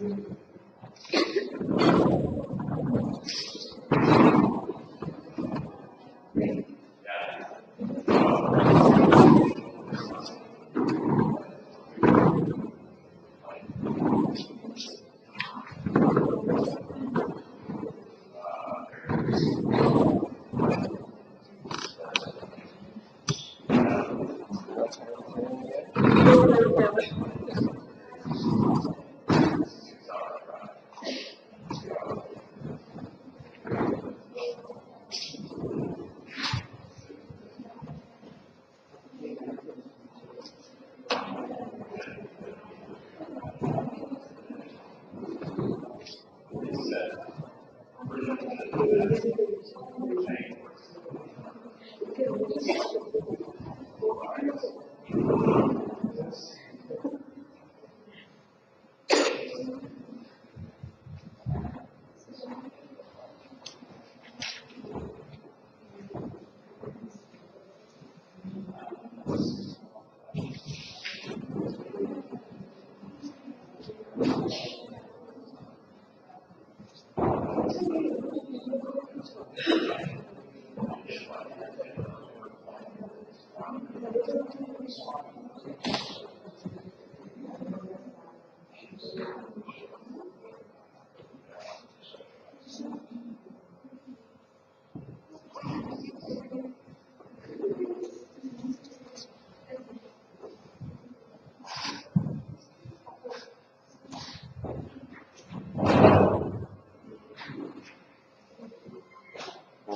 Well,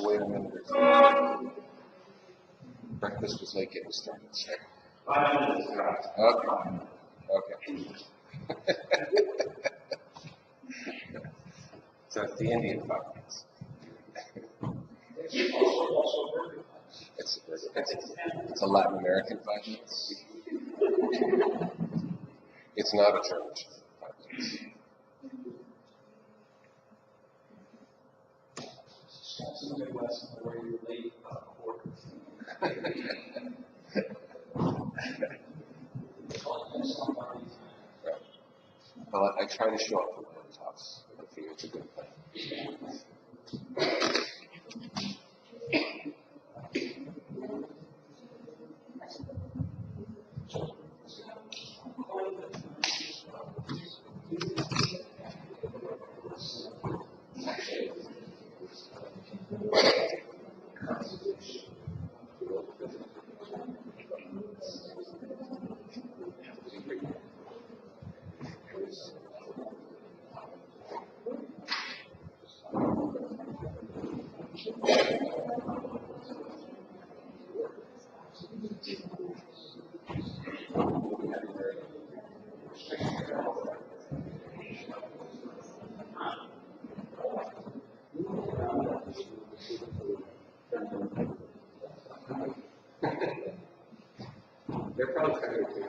wait a minute. Breakfast was late getting started. 5 minutes. Okay. So it's the Indian 5 minutes. It's a Latin American 5 minutes. It's not a German 5 minutes. Well, I try to show up for my talks. I think it's a good thing. They're probably tired too.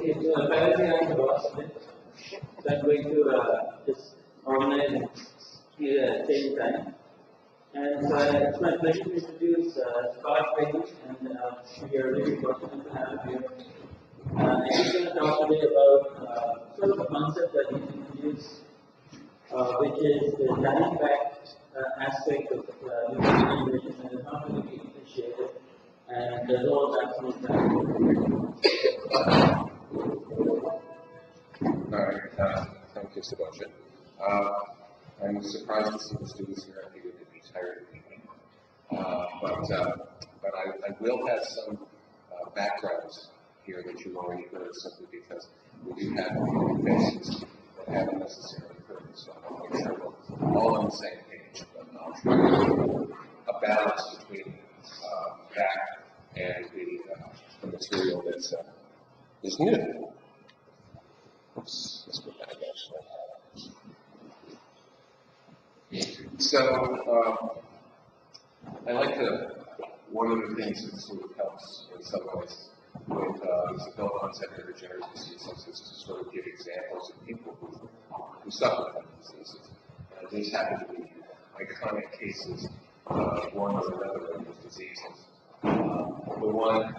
Okay, so apparently I'm the boss of it. So I'm going to just organize here at the same time. And it's my pleasure to introduce Scott Brady, and we are really fortunate to have him here. He's going to talk today about sort of a concept that he introduced, which is the dying back aspect of neurodegeneration and is not really being appreciated, and the role of axonal All right, thank you, Sebastian. I'm surprised to see the students here. I figured they'd be tired of me. But I will have some backgrounds here that you've already heard, simply because we do have faces that haven't necessarily heard it. So I'll make sure we're all on the same page. But I'll try to do a balance between that and the material that's is new. Oops, let's go back actually. So, I like to, one of the things that sort of helps in some ways with these adult-onset hereditary diseases is to sort of give examples of people who suffer from diseases. These happen to be iconic cases of one or another of these diseases. The one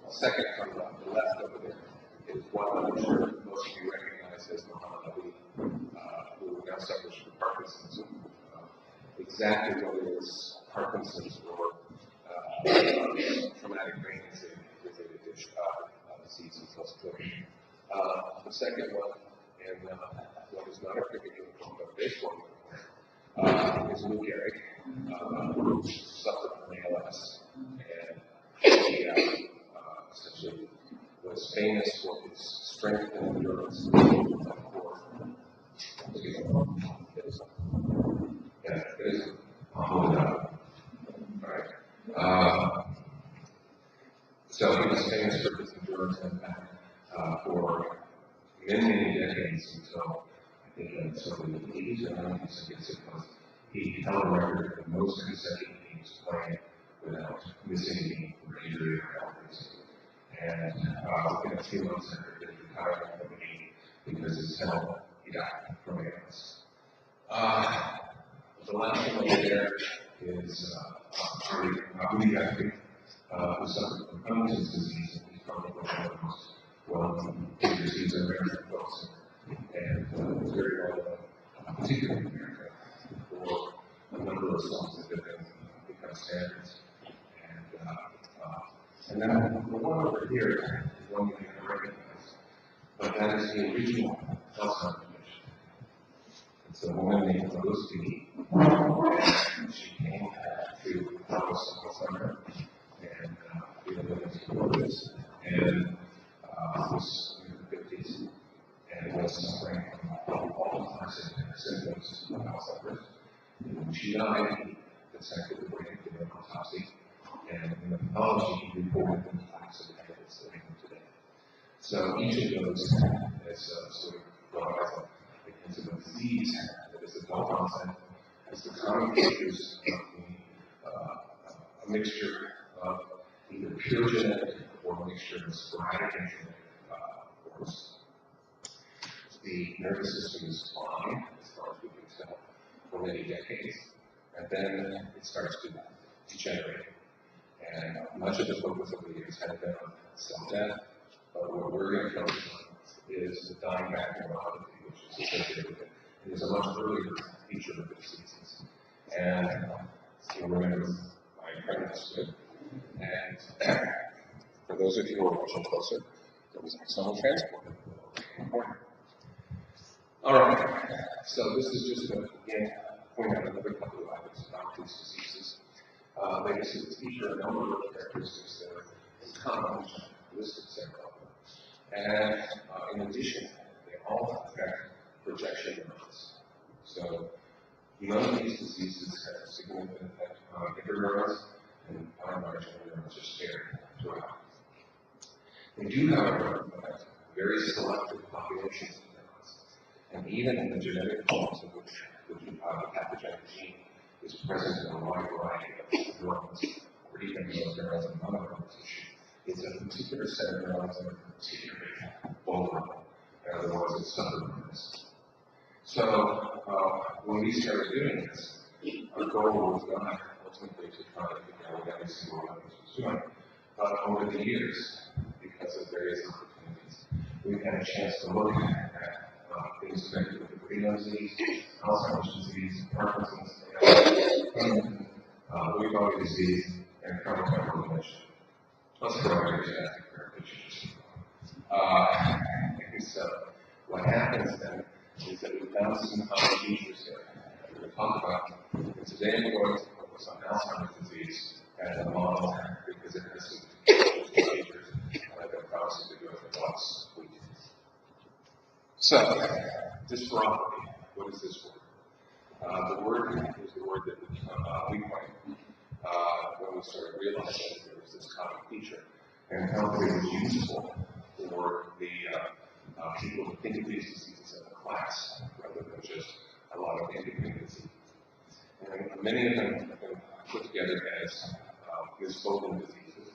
second from the left over there is one that I'm sure most of you recognize as Mahabaleshwar, who now suffers from Parkinson's. Exactly what it is, Parkinson's or traumatic brain injury with a disease plus clear. The second one, and what is not a cricket uniform but a baseball uniform, is Lou Gehrig, who suffered from ALS, and he essentially was famous for his strength and endurance. So he was famous for his endurance and for many decades until I think in sort of the 80s or 90s, I guess it was. He held a record for most consecutive games playing without missing a game or injury or health reason. And within a few months after his retirement from the game, because his health, he died from ALS. The last one over there is Brady, who suffered from Huntington's disease, and he's probably one of the most well-known figures. He's an American folks, and was very well known, particularly in America, for a number of songs that have become standards. And then the one over here is one you can recognize, but that is the original Alzheimer's condition. It's a woman named Elucidate. She came to Alzheimer and this, and was in her 50s and was suffering from all the classic symptoms of Alzheimer's. And when she died, he dissected the brain, did an autopsy, and in the pathology, he reported the plaques of the head that's living today. So each of those is sort of brought into the disease that is adult-onset. It's the common features of a mixture of either pure genetic or a mixture of sporadic and genetic forms. The nervous system is fine, as far as we can tell, for many decades, and then it starts to degenerate. And much of the focus of the years has been on cell death, but what we're going to focus on is the dying back neuropathy, which is associated with it. It is a much earlier feature of the diseases. And you'll remember my apprentice. And for those of you who are watching closer, there was axonal transport. All right. So this is just to again point out another couple of items about these diseases. They just feature a number of characteristics that are in common, listed several of them. And in addition, they all affect projection neurons. So none of these diseases have a significant effect on inner neurons, and fine-marginal neurons are spared throughout. They do, however, affect very selective populations of neurons, and even in the genetic forms in which the pathogenic gene is present in a wide variety of neurons, or even those neurons in mononeural tissue, is a particular set of neurons that are particularly vulnerable, and other ones that suffer from this. So when we started doing this, our goal was not ultimately to try to figure out what every single one of us was doing, but over the years, because of various opportunities, we've had a chance to look at things connected with the Brady disease, Alzheimer's disease, Parkinson's, Huntington, Lewy body disease, and Charcot Marie dementia. Let's go over to that picture. So what happens then is that we found some common features here that we're going to talk about. And today we're going to focus on Alzheimer's disease as a model because it has some features that cause us to go for lots. So, dysferopathy. What is this word? The word is the word that we coined when we started realizing that there was this common feature and how it was useful for the people to think of these diseases as a class rather than just a lot of independent diseases. And many of them have been put together as misfolding diseases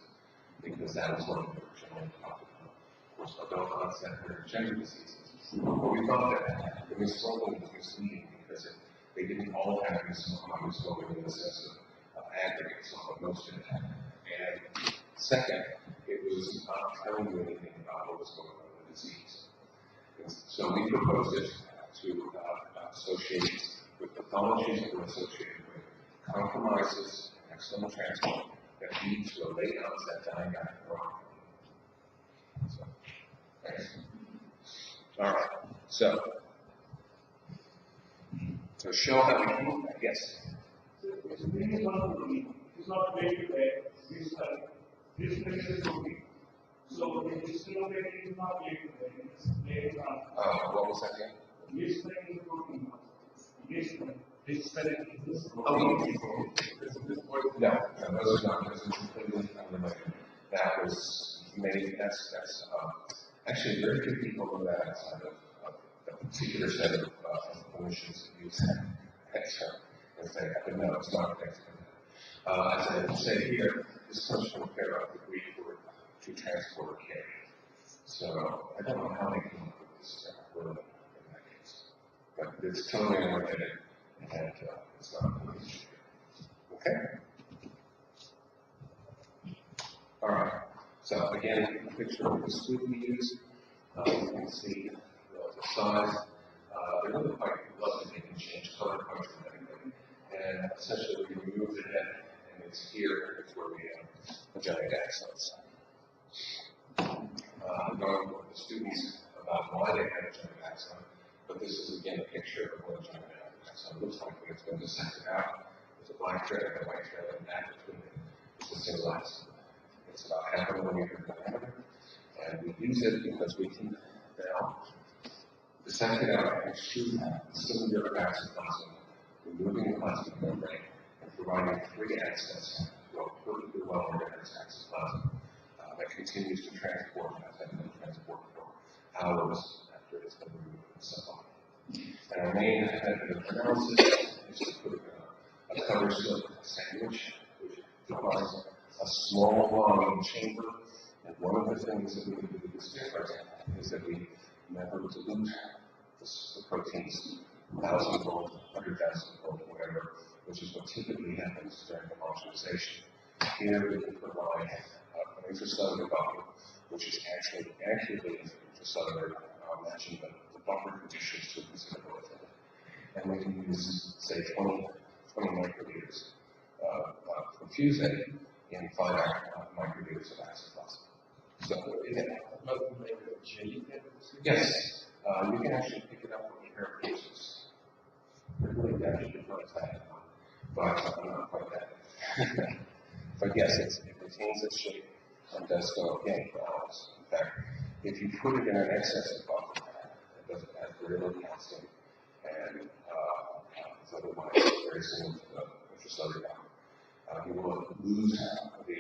because that was what we originally talked about. Of course, adult-onset neurodegeneration diseases. But we thought that the misfolding was misleading because they didn't all have misfolding in the sense of aggregates on most of it. And second, it was not telling you anything about what was going on in the disease. And so we proposed it to associate with pathologies that were associated with compromises in axonal transport that lead to a late onset dying neuron. All right. So to show how we do that, yes. The thing is not routine. It's not very bad. This place is routine. So the discrimination is not very bad. It's very hard. What was that again? This thing is routine. This thing is routine. No, those are not. Those are completely unrelated. That was made. That's actually very few people know that outside of a particular set of clinicians that use that term. And say, but no, it's not connected to that. As I say here, this comes from a pair of the Greek word to transport or carry. So I don't know how they came up with this word in that case. But it's totally unrelated, and it's not an issue. Okay? All right. So again, a picture of the scoop we use. You can see the size. They're really quite lovely. They can change color quite dramatically. And essentially, we remove the head, and it's here. It's where we have the giant axons. I'm going with the students about why they have a giant axon, but this is again a picture of what a giant axon looks like when it's been dissected out. There's a black thread and a white thread, and that between them is a single axon. It's about 0.5 millimeter in diameter, and we use it because we can now dissect it out and extrude cylinder axoplasm, removing the plastic membrane and providing free access to a perfectly well-organized axoplasm that continues to transport and has been transport for hours after it's been removed from the cell. And our main method of analysis is to put a cover slip sandwich, which provides a small volume chamber. And one of the things that we do with this different is that we never dilute the proteins 1,000-fold, 100,000-fold, whatever, which is what typically happens during homogenization. Here we can provide an intracellular buffer, which is actually accurately intracellular, matching the buffer conditions to a considerable extent. And we can use, say, 20 microliters perfusate in 5 microliters of axoplasm. So, yes, you can actually pick it up with a pair of cases. They're really actually quite tight, but not quite that. But yes, it retains its shape and does go again for hours. In fact, if you put it in an excess of buffer, it doesn't have very little calcium, and it's otherwise very similar to the intracellular buffer. You will lose the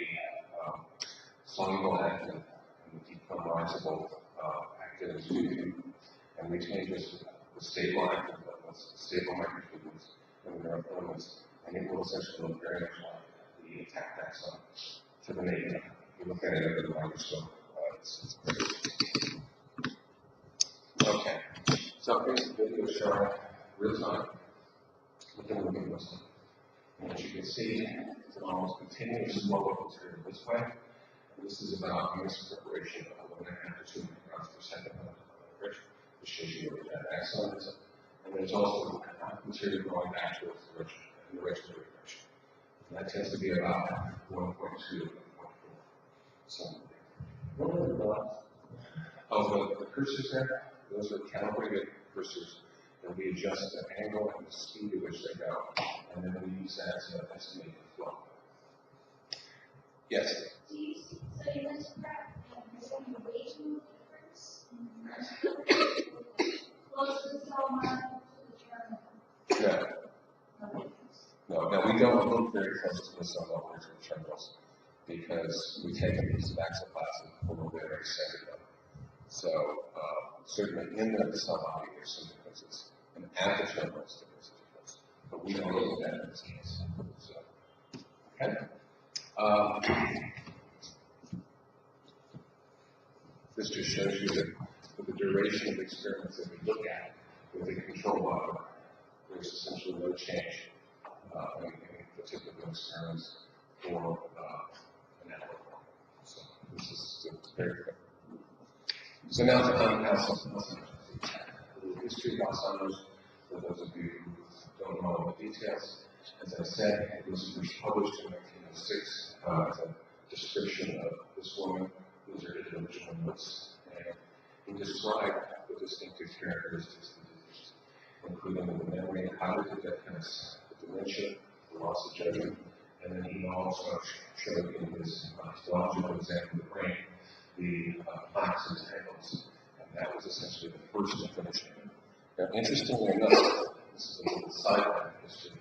soluble actin and the depolymerizable actin and retain just the stable actin, the stable microtubules and the neurofilaments, and it will essentially look very much like the intact axon to the naked look at it under the microscope, it's okay. So here's the video showing real time. Looking at the video. And as you can see, it's an almost continuous flow of material this way. And this is about mixed preparation of 1.5 to 2 micrograms per second of which shows you where that axon is. And there's also material going back towards the respiratory direction. And that tends to be about 1.2 to 1.4. So, What are the dots? the cursors there, those are calibrated cursors, and we adjust the angle and the speed at which they go, and then we use that to estimate the flow. Yes? So you mentioned that there's any regional difference close to the cell line to the terminal. No, we don't look very close to the cell levels of the terminals because we take a piece of axoplasm from a very second level. So, certainly in the cell body, there's some differences, and at the terminals, there's a difference. But we don't look at that in this case. So, okay. This just shows you that with the duration of the experiments that we look at with the control arm, there's essentially no change in the typical experiments for an hour. So this is very good. So now to Alzheimer's. A little history of Alzheimer's, for those of you who don't know all the details. As I said, it was first published in 1906 as a description of this woman. These are his original notes. And he described the distinctive characteristics of the disease, including the memory, cognitive deafness, the dementia, the loss of judgment, and then he also showed in his histological exam of the brain the plaques and tangles, and that was essentially the first definition. Now, interestingly enough, this is a little sideline history,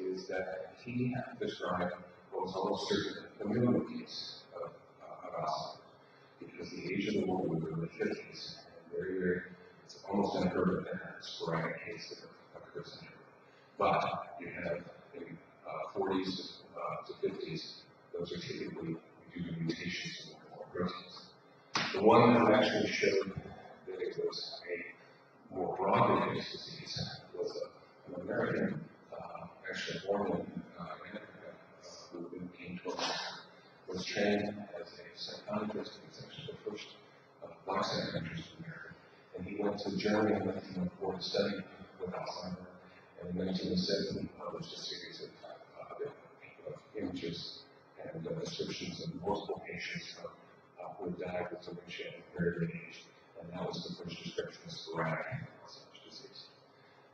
is that he described what was almost certainly a familial case of Alzheimer's, because the age of the woman was in the 50s, and it's almost unheard of that a sporadic case that occurs in her. But you have in 40s to 50s, those are typically due to mutations in the proteins. The one who actually showed that it was a more broadly based disease was an American, actually born in Africa, who came to us, was trained as a psychiatrist. He's actually the first black psychiatrist in America. And he went to Germany in 1904 to study with Alzheimer. And in 1907, he published a series of images and descriptions of multiple patients who had died with dementia at a very young age. And that was the first description of sporadic Alzheimer's disease.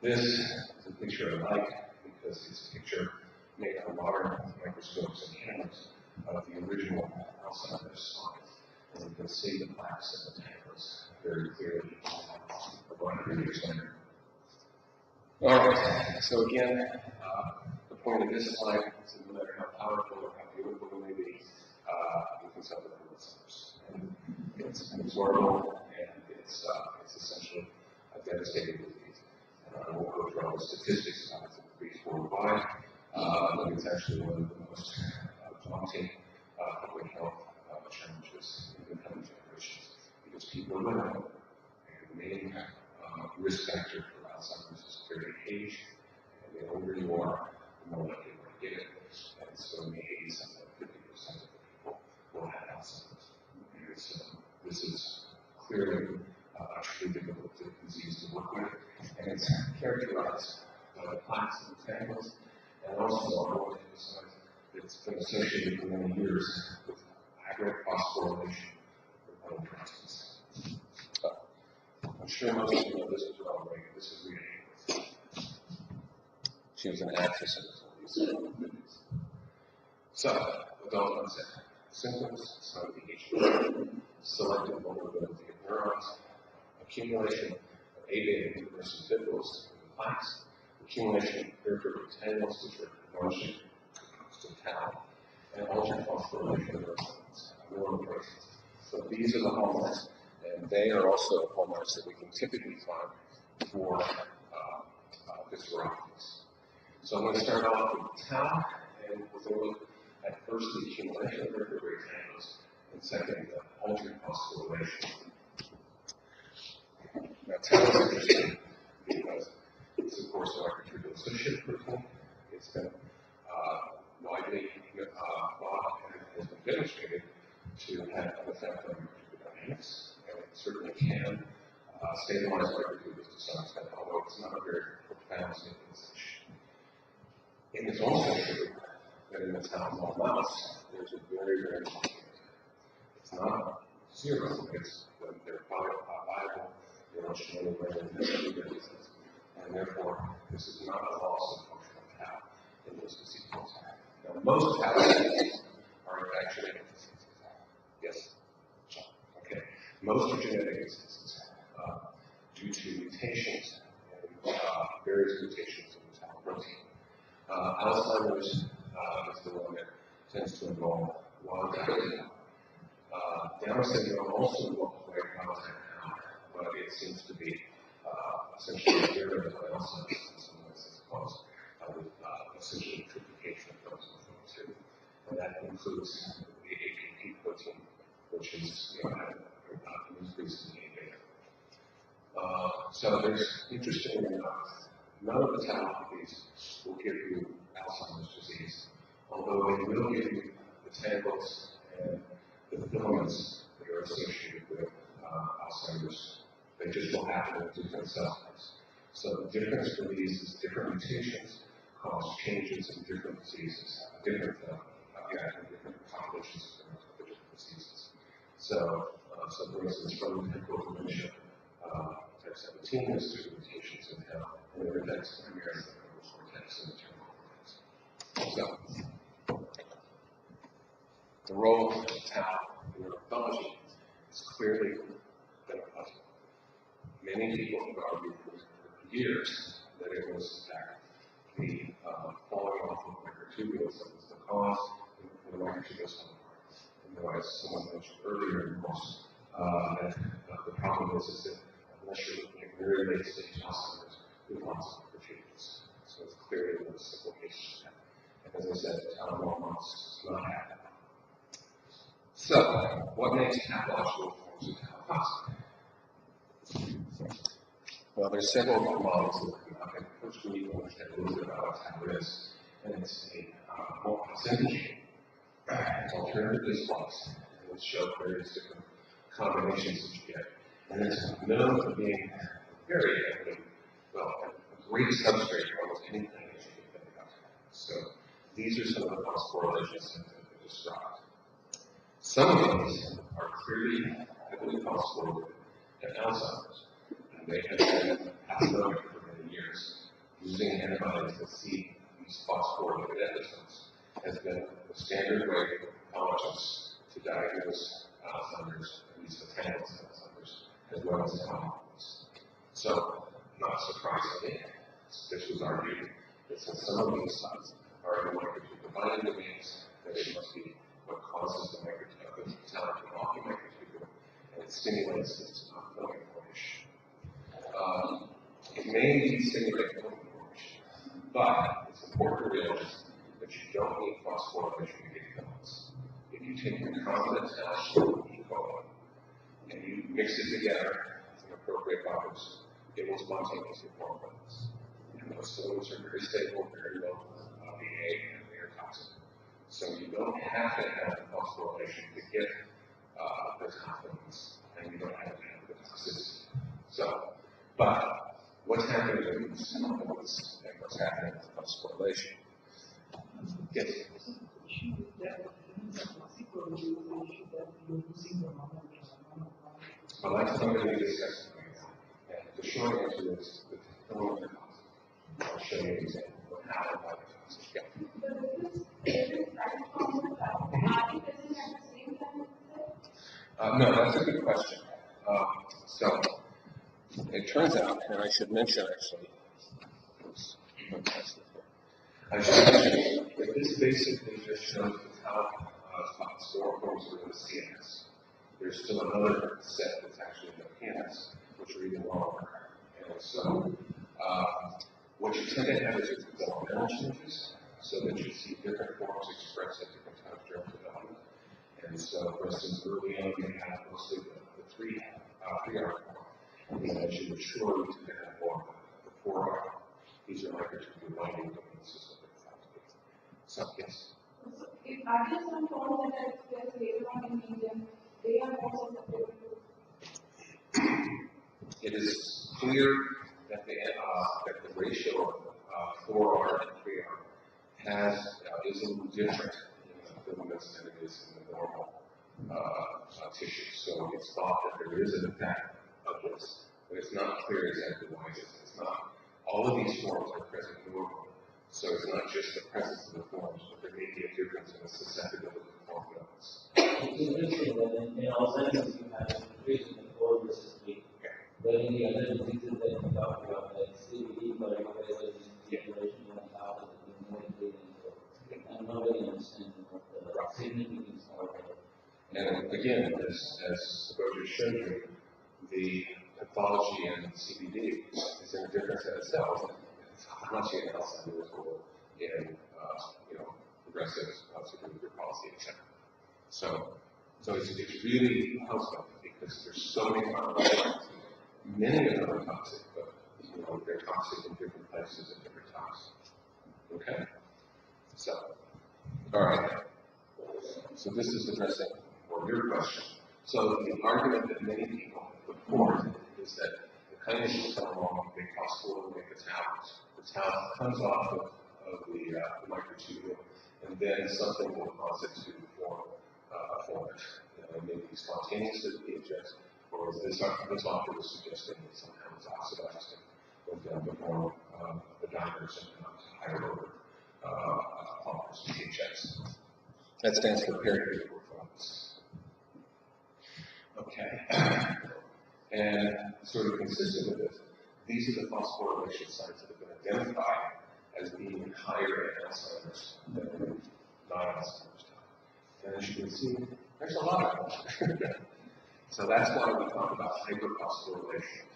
This is a picture I like because it's a picture made on modern microscopes and cameras of the original Alzheimer's slide. And you can see the plaques and the tangles very clearly about 100 years later. All right, so again, the point of this slide is that no matter how powerful or how beautiful it may be, you can suffer from Alzheimer's. And it's inexorable, and it's essentially a devastating disease. And I won't go through all the statistics on it before why, but it's actually one of the most daunting public health challenges in the coming generations, because people are living, and the main risk factor for Alzheimer's is clearly age, and the older you are, the more likely you are to get it. And so in the 80s, 50% of the people will have Alzheimer's. And this is clearly a truly difficult disease to work with, and it's characterized by the plaques and the tangles, and also I want to emphasize that it's been associated for many years with high-grade phosphorylation of bone proteins. I'm sure most of you know this as well, right? This is Rita. She was an actress in the movies. So, adult-onset symptoms, some of the age, selective vulnerability of neurons, accumulation of A-beta inverse fibrils in the plaques, accumulation of peripheral tangles, which are largely composed of tau, and altered phosphorylation of neuroproteins. So these are the hallmarks, and they are also hallmarks that we can typically find for dysferopathies. So I'm going to start off with tau, and we're going to look at first the accumulation of peripheral tangles, and second, the altered phosphorylation. Now, tau is interesting because it's, of course, a microtubule associated protein. It's been widely thought and has been demonstrated to have an effect on microtubule dynamics, and it certainly can stabilize microtubules to some extent, although it's not a very profound stabilization. And it's also true that in the tau mouse, there's a very, very long phase. It's not zero, it's when they're viable, they're much lower than and therefore, this is not a loss of function of tau in those diseases. Now, most tau diseases are in fact genetic diseases. Yes? Okay. Most are genetic diseases due to mutations and various mutations in the tau protein. Alzheimer's is the one that tends to involve wild type tau. Down syndrome also will play wild type tau, but it seems to be essentially zero to Alzheimer's in some ways as opposed with essentially triplication of those two. And that includes the APP protein, which is an increase in the A-beta. So there's, interestingly enough, none of the tauopathies will give you Alzheimer's disease, although they will give you the tangles and the filaments that are associated with Alzheimer's. They just will happen in different cell types. So the difference for these is different mutations cause changes in different diseases, different populations of different diseases. So for instance, from typical dementia, type 17 has two mutations in tau, and the index primarily the cortex and the terminal cortex. So the role of tau in neuropathology is clearly been a puzzle. Many people have argued for years that it was in fact the falling off of microtubules that was the cause of the microtubules falling apart. And though, as someone mentioned earlier, of course, that the problem is that unless you're looking at very late stage Alzheimer's, we've lost microtubules. So it's clearly one of the simple cases. And as I said, tau mouse does not have that. So, what makes pathological forms of tau possible? Well, there's several models that come up, and first we need to understand a little bit about what tau is. And it's a synthetase. It's alternatively spliced, and it shows various different combinations that you get. And it's known for being very, well, a great substrate for almost anything that you can think of. So these are some of the phosphorylation symptoms that are described. Some of these are clearly heavily phosphorylated to Alzheimer's. They have been pathogenic for many years. Using antibodies that see these phosphorylated episodes has been the standard way for pathologists to diagnose Alzheimer's, at least the tangles of Alzheimer's, as well as tau. So, not surprisingly, this was argued that since some of these sites are in the microtubule binding domains, that it must be what causes the microtubule to off the microtubule, and it stimulates this ongoing formation. It may indeed stimulate film formation, but it's important to realize that you don't need phosphorylation to get films. If you take recombinant tau E. coli and you mix it together in appropriate bubbles, it will spontaneously form films. And those films are very stable, very low pH, and they are toxic. So you don't have to have phosphorylation to get the tau films, and you don't have to have the toxicity. So, but what's happening to these films and what's happening with phosphorylation? Yes. Well, that's what I'm going to be discussing right now. And the short answer is the filament are toxic. I'll show you an example of how and why they're toxic. No, that's a good question. So, it turns out, and I should mention actually, I should mention that this basically just shows the tau sporoforms within the CNS. There's still another set that's actually in the PNS, which are even longer. And so, what you tend to have is developmental changes, so that you see different forms expressed at different times during development. And And so, for instance, early on, we have mostly the 3R form. And as you mature, you tend to have more of the 4R. These are microtubule binding domains. So, yes. So if adults are told that there's later on in India, they are also susceptible to. It is clear that the ratio of 4R and 3R is a little different in the limits than it is in the normal tissue. So it's thought that there is an effect of this, but it's not clear exactly why it is. It's not. All of these forms are present normally. So it's not just the presence of the forms, but there may be a difference in the susceptibility of the form levels. It's interesting that in Alzheimer's you have an increase in the 4 versus 3. But in the other diseases that we talked about, like CBD, particularly degeneration and heart, is more increasing. So I'm not really understanding what the significance are there. And again, as Roger showed you, the pathology in CBD is in a different set of cells. How much in Alzheimer's or in progressive cerebral palsy, etc. So it's really helpful because there's so many complications. Many of them are toxic, but they're toxic in different places and different times. Okay? So, all right. So this is addressing your question. So the argument that many people have put forward is that the kinases come along, they phosphorylate the tau. The tau comes off of the microtubule, and then something will cause it to form it. Maybe spontaneously eject, or as this author was suggesting, that somehow it's oxidized and goes down to form the dimers and higher order polymers, PHX. That stands for periodic performance. Okay. And sort of consistent with this, these are the phosphorylation sites that have been identified as being higher in Alzheimer's than in non-Alzheimer's time. And as you can see, there's a lot of them. So that's why we talk about hyperphosphorylation.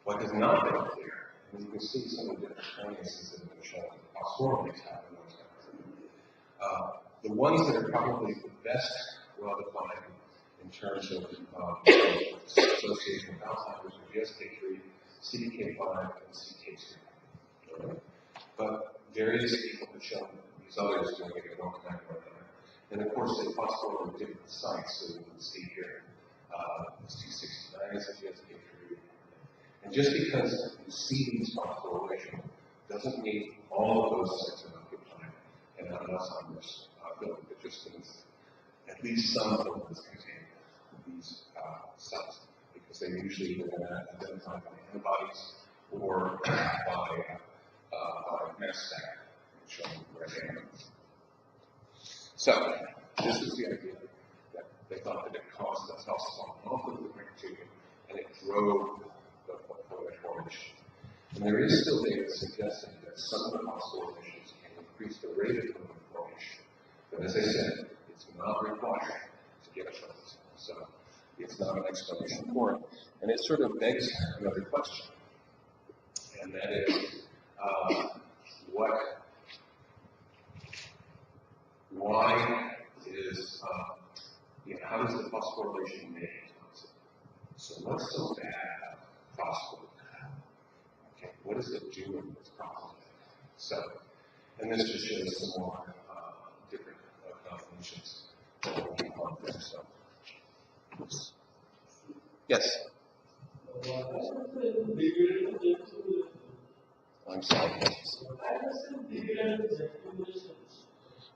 What has not been clear, and you can see some of the different kinases that have been shown that phosphorylate tau in those guys. The ones that are probably the best well-defined in terms of association with Alzheimer's are GSK3, CDK5, and CK2. But various people have shown that these others are going to get one kind or another. And of course, they phosphorylate different sites, so you can see here, this 269 is a GSK3. And just because you see these phosphorylation doesn't mean all of those sites are occupied and not Alzheimer's building. It just means at least some of them contain these cells, because they're usually identified by antibodies or by mass spec, showing right here. So, this is the idea that they thought that it caused the cells to fall off of the microtubule and it drove the formation. And there is still data suggesting that some of the phosphorylations can increase the rate of protein formation. But as I said, it's not required to get a protein. So it's not an explanation for it. And it sort of begs another question. And that is, why is, how does the phosphorylation make it toxic? So what's so bad about phosphorylation? Okay, what does it do in this problem? So, and this just shows some more different combinations that will be on there. So, oops. Yes? I'm sorry.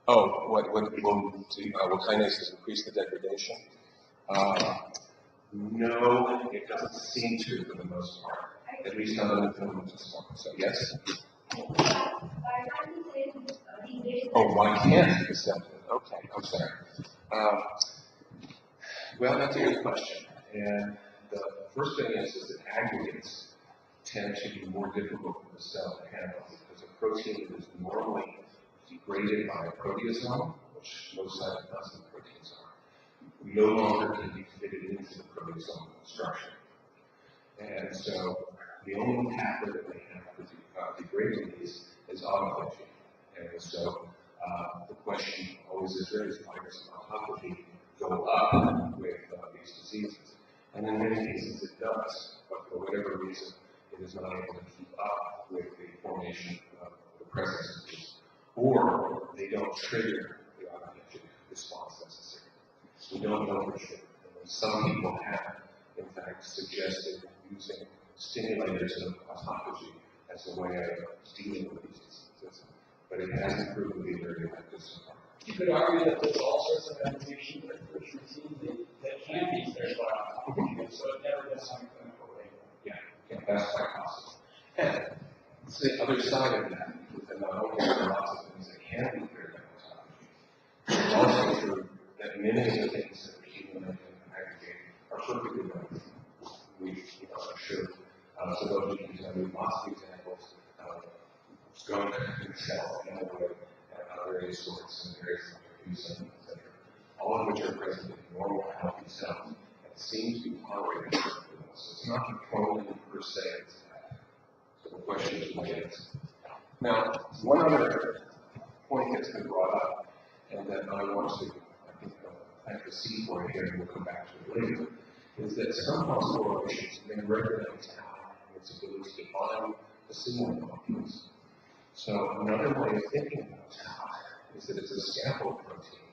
Oh, what kinases increase the degradation? No, it doesn't seem to for the most part. At least not in the filamentous form. So yes? Oh, why can't it be accepted? Okay, I'm sorry. Well, that's a good question. And the first thing is that aggregates tend to be more difficult for the cell to handle because a protein that is normally degraded by a proteasome, which most cytoplasmic proteins are, no longer can be fitted into the proteasome structure. And so the only pathway that they have for degrading these is autophagy. And so The question always is raised, why does neuropathy go up with these diseases? And in many cases it does, but for whatever reason, it is not able to keep up with the formation of the presence of these, or they don't trigger the autophagic response necessary. We don't know for sure. And some people have, in fact, suggested using stimulators of autophagy as a way of dealing with these diseases, but it hasn't proven to be very effective so far. You could argue that there's all sorts of medications that push routinely that can be cleared by autophagy, so it never does have a clinical label. Yeah, that's quite possible. And it's the other side of that, is that not only are there lots of things that can be cleared by autophagy, it's also true that many of the things that we accumulate and aggregate are perfectly right. I'm sure, so those of you who know lots of examples of skunk, cell, amyloid, and various sorts and various mucin, etc., all of which are present in normal, healthy cells, and seem to be tolerated perfectly well. So it's not controlling per se, it's that. So the question is what is. Now, one other point that's been brought up, and that I want to, I think, plant the seed for it here, and we'll come back to it later, is that some phosphorylations may recognize tau and its ability to bind the signaling molecules. So another way of thinking about tau is that it's a scaffold protein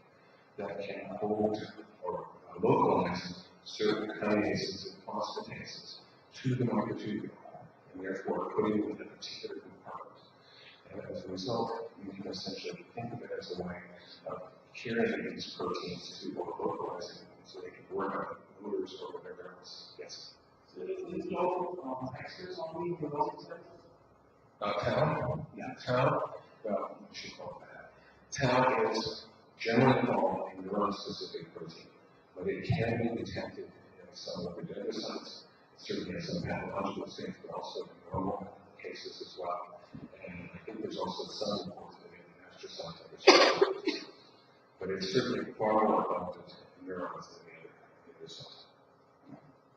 that can hold or localize certain kinases and phosphatases to the microtubule, and therefore putting them in a particular compartment. And as a result, you can essentially think of it as a way of carrying these proteins to or localizing them so they can work on motors or whatever else. Yes? So there's no access on the neurodegeneration? Tau? Yeah, tau. Well, we should call it that. Tau is generally called a neuron-specific protein, but it can be detected in some of the dendrocytes, certainly in some pathological states, but also in normal cases as well. And I think there's also some reports of it in astrocytes. But it's certainly far more abundant in neurons than the other cells.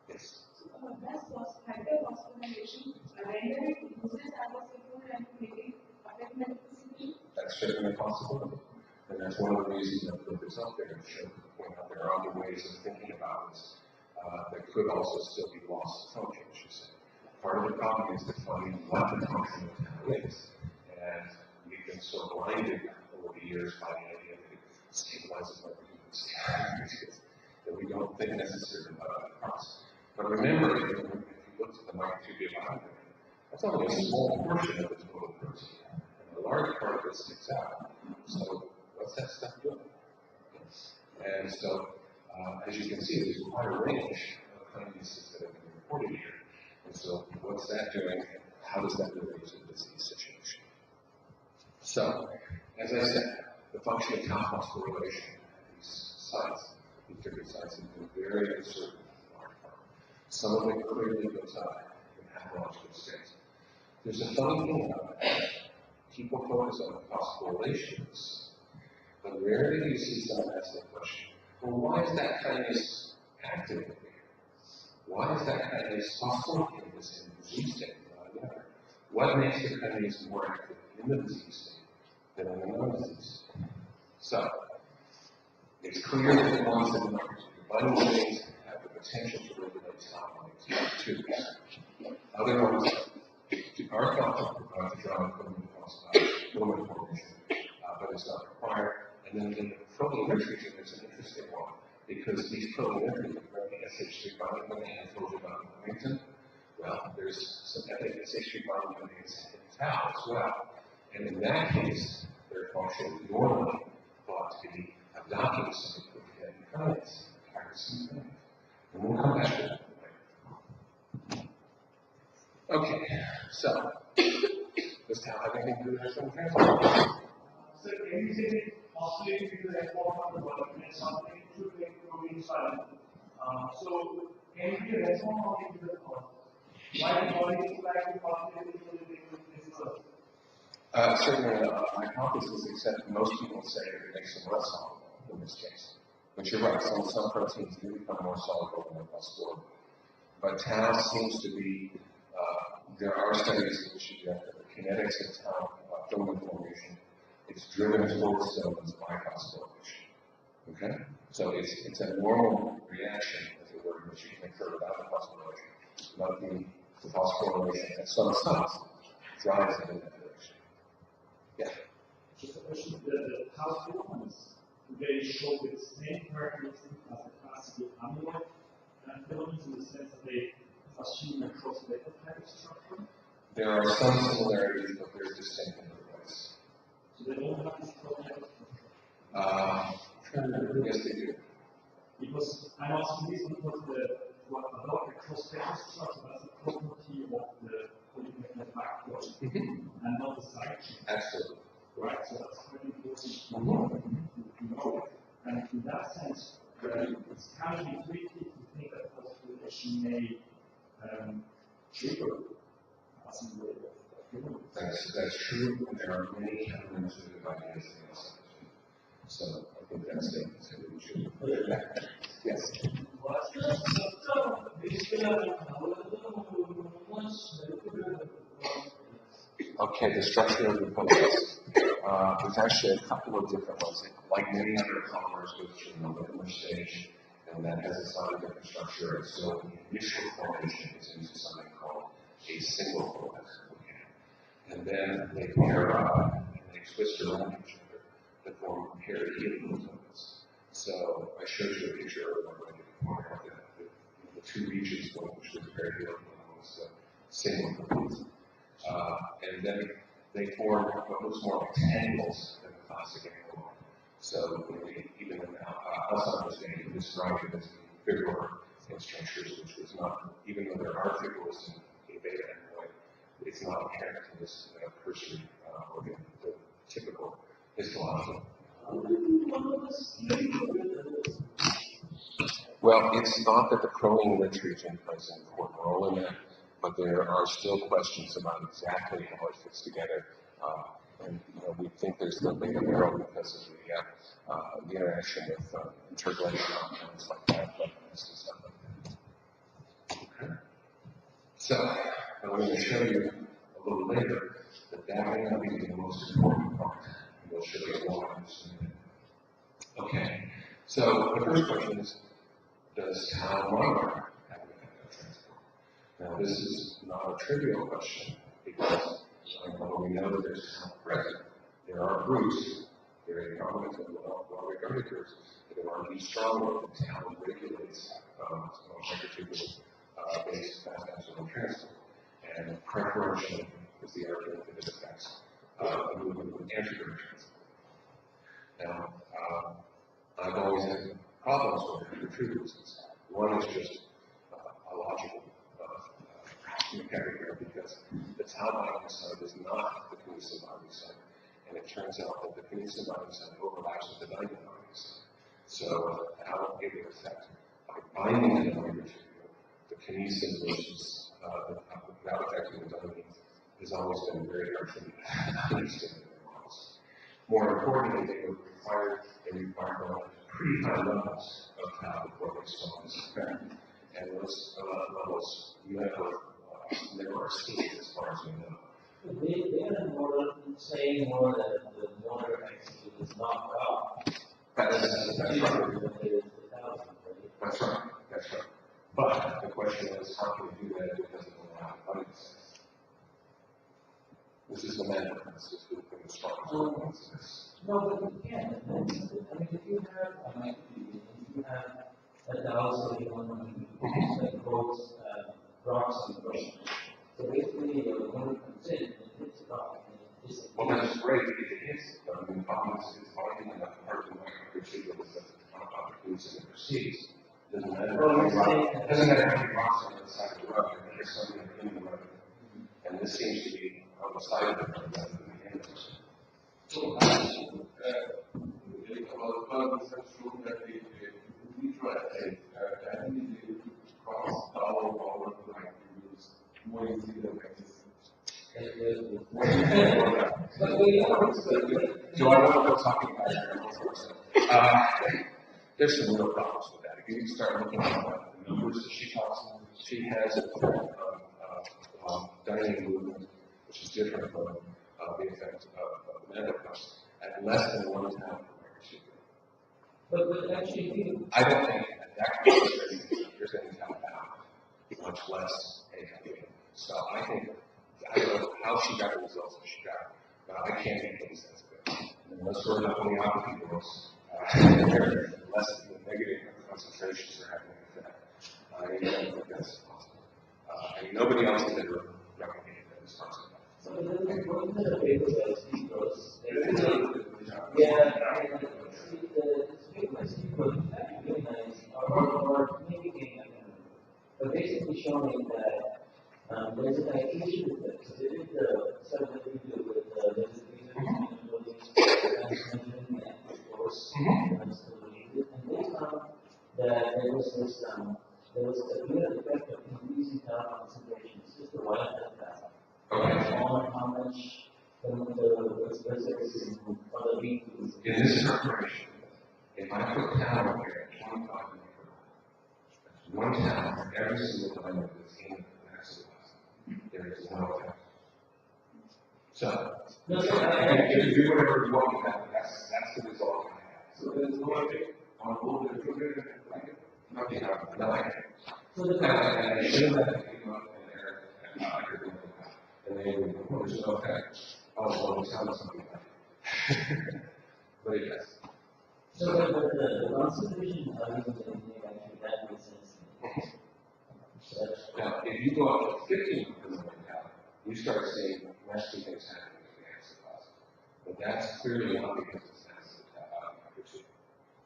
Yes? Does hyperphosphorylation render it useless as a signal and maybe affect medical decision? That's certainly a possibility. And that's one of the reasons I put this up there to show point out there are other ways of thinking about this that could also still be lost to function, I should say. Part of the problem is defining what the function of tau is. And we've been so blinded over the years by the idea that it stabilizes microtubules that we don't think necessarily about that process. But remember, if you look at the microtubule, that's only a small portion of the total protein. And a large part of it sticks out. So what's that stuff doing? And so, as you can see, there's quite a range of kinases that have been reported here. And so, what's that doing? And how does that relate to the disease situation? So, as I said, the function of tau phosphorylation at these sites, these different sites, has been very uncertain in large part. Some of it clearly goes up in pathological states. There's a funny thing about that. People focus on phosphorylations, but rarely do you see someone ask the question, well, why is that kinase active? Why is that kinase phosphorylated in this disease state? What makes the kinase more active in the disease state than in the non-disease state? So, it's clear that the ones that are binding domains have the potential to regulate tau too. Other ones are thought to drive filament formation, but it's not required. And then the proteinetry is an interesting one, because these proteinetries are the SH3 binding domain I told you about in Huntington. Well, there's some SH3 binding domains in tau as well. And in that case, their function is normally thought to be adopting some equivalent kinase, Parkinson's kinase. And we'll come back to that later. Okay, so does tau have anything to do with external transport? So when you say oscillating because I thought of the something should make protein silent. So can it be a response of the cause? Why the body is like to oscillate so that they will disperse? Certainly a hypothesis, except most people say that it makes them less soluble in this case. But you're right, some proteins do become more soluble than phosphorylate. But tau seems to be, there are studies that suggest that the kinetics of tau filament formation It's driven towards stones by phosphorylation. Okay? So it's a normal reaction, as it were, which you can occur without the phosphorylation. But the phosphorylation at some sites drives it in that direction. Yeah? Just a question, the house filaments, they show the same characteristics as the classical amyloid filaments in the sense that they assume a cross-letter type of structure? There are some similarities, but there's distinct in other ways. So they don't have this cross-letter structure? Yes, they do. Because I'm asking this because what about the cross-letter structure, that's a property of the polypeptide backbone and not the side chain. Absolutely. Right, so that's very important to know. And in that sense, it's kind of intuitive to think that phosphorylation may trigger assembly of filaments. That's true, and there are many counterintuitive ideas in this. So I think that's it. So we should put it back. Yes. Okay, the structure of the focus. There's actually a couple of different ones. Like many other polymers, goes through the linear stage, and that has a slightly different structure. So the initial formation is into something called a single focus. And then they pair up and they twist around each other to form hereditary focus. So I showed you a picture earlier where you can point out the two regions, one which was hereditary and one was single focus. And then they form what looks more like tangles than the classic amyloid. So even in Alzheimer's day, you described it as fibrillar in structures, which was not, even though there are fibrils in beta amyloid, it's not inherent in this cursory organ, the typical histological. Well, it's thought that the proline-rich region plays an important role in that, but there are still questions about exactly how it fits together. And we think there's the beta marrow because of the interaction with interglacial compounds like that, and stuff like that. Okay. So I'm going to show you a little later that may not be the most important part. We'll show you why in just a minute. Okay. So the first question is, does tau monomer have an effect on transport? Now, this is not a trivial question because when we know that there's tau present, there are groups, very prominent and well-regarded groups, that are argued strongly that tau regulates microtubule-based fast axonal transport. And preferential is the argument that it affects the movement of anterior transport. Now, I've always had problems with it for two reasons. One is just a logical mechanic because the tau binding site is not the kinesin binding site, and it turns out that the kinesin binding site overlaps with the diamond binding site. So how it would affect by binding the microtubule, the kinesin versus without affecting the diamond has always been very hard to understand in the models. More importantly, they require pretty high levels of tau before they saw this effect. And those levels never are seen as far as we know. They are more saying more that the motor actually is not out. That's right. But the question is, how can we do that because of the lack of binding sites? This is the main difference. This is the strongest one. No, but you can't. I mean, if you have a dowsing that grows rocks and brushes, so basically the water comes in and hits the rock and it disappears. Well, that's great if it hits it, but the problem is finding enough part of the microtubule that the opportunities and it proceeds. Doesn't matter how many rocks on the side of the road, there's something in the road. And this seems to be on the side of the road rather than the end of it. So, about Parkinson's shown that we try and cross our power to use more easily than Do I know what we're talking about here? There's some real problems with that. If you start looking at the numbers that she talks about, she has a dynamic movement, which is different from the effect of the menopause, at less than 1 tau per micrometer. But actually, if you, I don't think at that concentration there's any tau bound, much less ALA. So I think, I don't know how she got the results that she got, but I can't make any sense of it. And let's sort it up on the opposite worlds. Less than the negative concentrations are having an effect. I don't think that's possible. And nobody else has ever replicated that as possible. so then what is the paper that because yeah, see the papers because it's actually really nice or maybe but basically showing that there's an issue with it. So they did the study that we do with the course, and they found that there was this there was a good effect of increasing tau concentrations, just the right tau. On how much the is in other people. In this preparation, if I put tau here at 25 micrograms, that's 1 tau for every single element that's in the maxillary. There is no effect. So, No, you can do whatever you want with that, but that's the result I have. So there's no effect on all the children, Nothing happened. Nothing. So the And I should have had to come up and there and they would, oh, there's no effect. Oh, well, it sounds something like it. But it does. so the concentration are even actually that makes sense. So that's Now, if you go up to 15 millimeters tau, you start seeing nasty things happening with the axonal. But that's clearly not because it's nasty tau.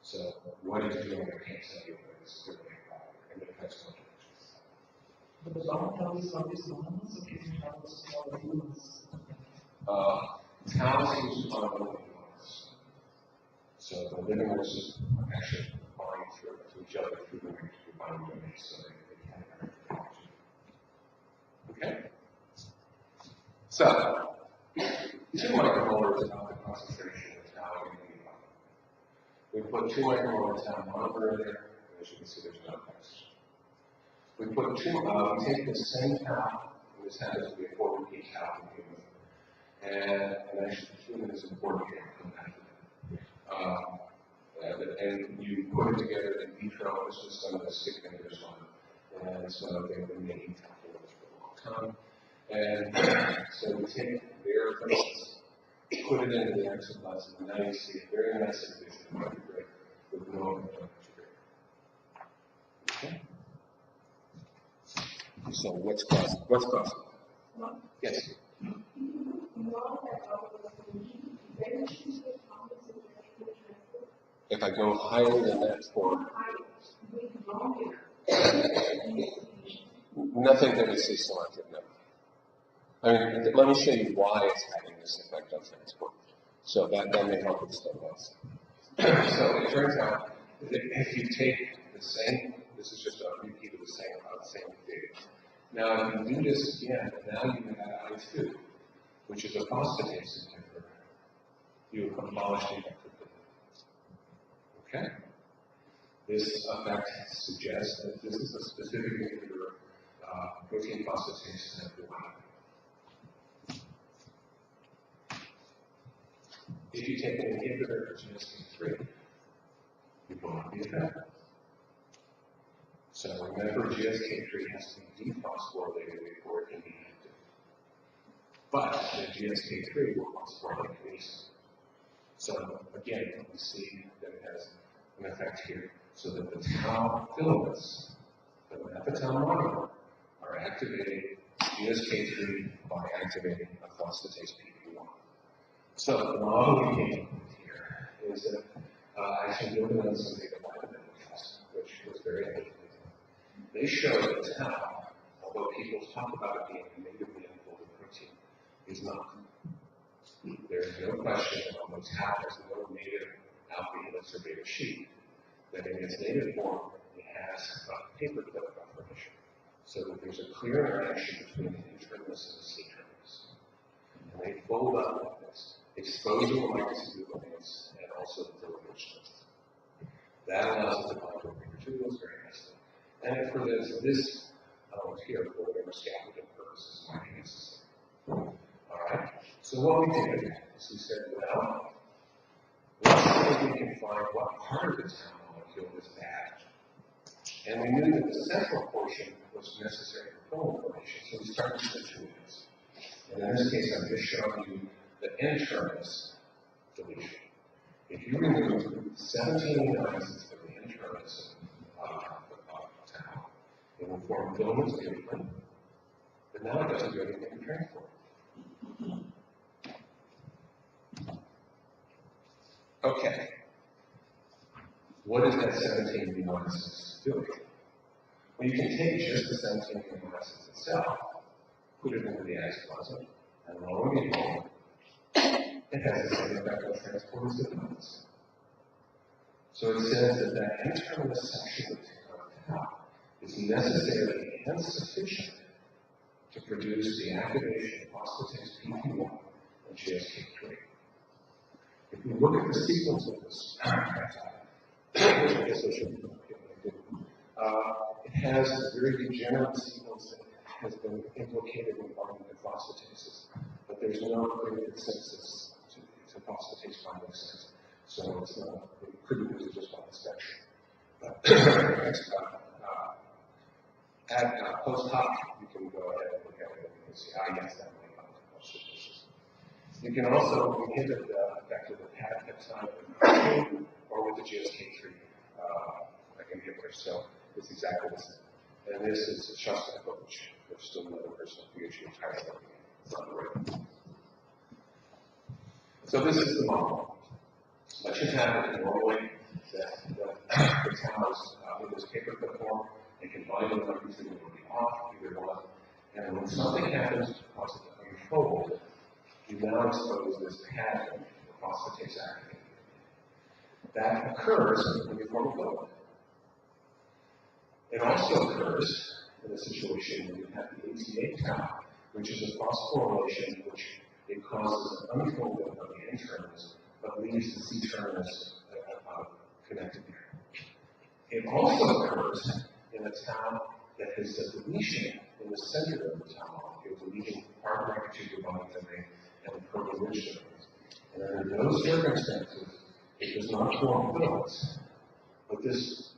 So what it's doing, I can't tell you, but it's clearly a problem, and it affects function. But the long term is always normal, so can you have a small humans? Tau seems to follow the humans. So the living organisms actually bind to each other through the binding domains, so they can interact. Okay? So, 2 micromolar is not the concentration of tau in the body. We put 2 micromolar tau monomer in there, and as you can see, there's no effects. We put we take the same tau, and this happens to be a 4 repeat tau in human. And actually, human is important here, I'll come back to that. And you put it together in vitro, this was some of the stick fingers on, and so they've been making tau for a long time. And so we take their proteins, put it into the exoplasm, and now you see a very nice division with no temperature. Okay? So what's causing that? Yes? If I go higher than that for nothing that we see selective, no. I mean, let me show you why it's having this effect on transport. So that may help explain this. So it turns out that if you take the same, this is just a repeat of the same data. Now, if you do this again, now you have I2, which is a phosphatase inhibitor. You abolish the effect of it. Okay? This effect suggests that this is a specific inhibitor of protein phosphatase inhibitor. If you take an inhibitor of GSK3, you block the effect. So remember, GSK3 has to be dephosphorylated before it can be active. But the GSK3 will phosphorylate kinesin. So again, we see that it has an effect here, so that the tau filaments, the epitau monomer, are activating GSK3 by activating a phosphatase PP1. So the model we came up with here is that I actually built on some data vitamin test, which was very interesting. They show that tau, although people talk about it being a natively unfolded protein, is not. There is no question that although tau has no native alpha helix or beta sheet, that in its native form it has a paperclip conformation, so that there's a clear interaction between the N-terminus and the C-terminus. And they fold up like this, exposing the microtubules and also the filaments. That allows it to bind to the microtubules very nicely. And for this element here, for whatever scaffolding purposes might be necessary. All right. So what we did is we said, well, let's see if we can find what part of the tau molecule is bad. And we knew that the central portion was necessary for full formation, so we started with the two ends. And in this case, I'm just showing you the N-terminus deletion. If you remove 17 amino acids from the N-terminus of tau, it will form filaments beautifully, but now it doesn't do anything to transport. Okay. What is that 17 amino acids doing? Well, you can take just the 17 amino acids itself, put it into the exoskeleton, and lo and behold, it has the same effect on transport as the filaments. So it says that that N-terminus section of tau is necessary and sufficient to produce the activation of phosphatase PP1 and GSK3. If we look at the sequence of this it has a very degenerate sequence that has been implicated in binding to phosphatases, but there's no clear consensus to phosphatase binding sites. So it's not, it couldn't use it just by inspection. At post hoc, you can go ahead and look at it and you can see, yes, that might come to phosphatases. You can also inhibit the effect of the peptide or with the GSK3 inhibitor. So it's exactly the same. And this is a Charcot approach. There's still another person at PhD entirely looking at it. It's not right. So this is the model. What should happen normally that the tau is in this paperclip form. They can bind it like everything will be off, either one. And when something happens to cause it to unfold, you now expose this pattern of phosphatase activity. That occurs when you form a filament. It also occurs in a situation where you have the ATA tau, which is a phosphorylation which it causes an unfolding of the N-terminus, but leaves the C-terminus connected there. It also occurs in a tau that has a deletion in the center of the tau molecule, deleting part microtubule binding domain and the protein-rich domains. And under those circumstances, it does not form filaments, but this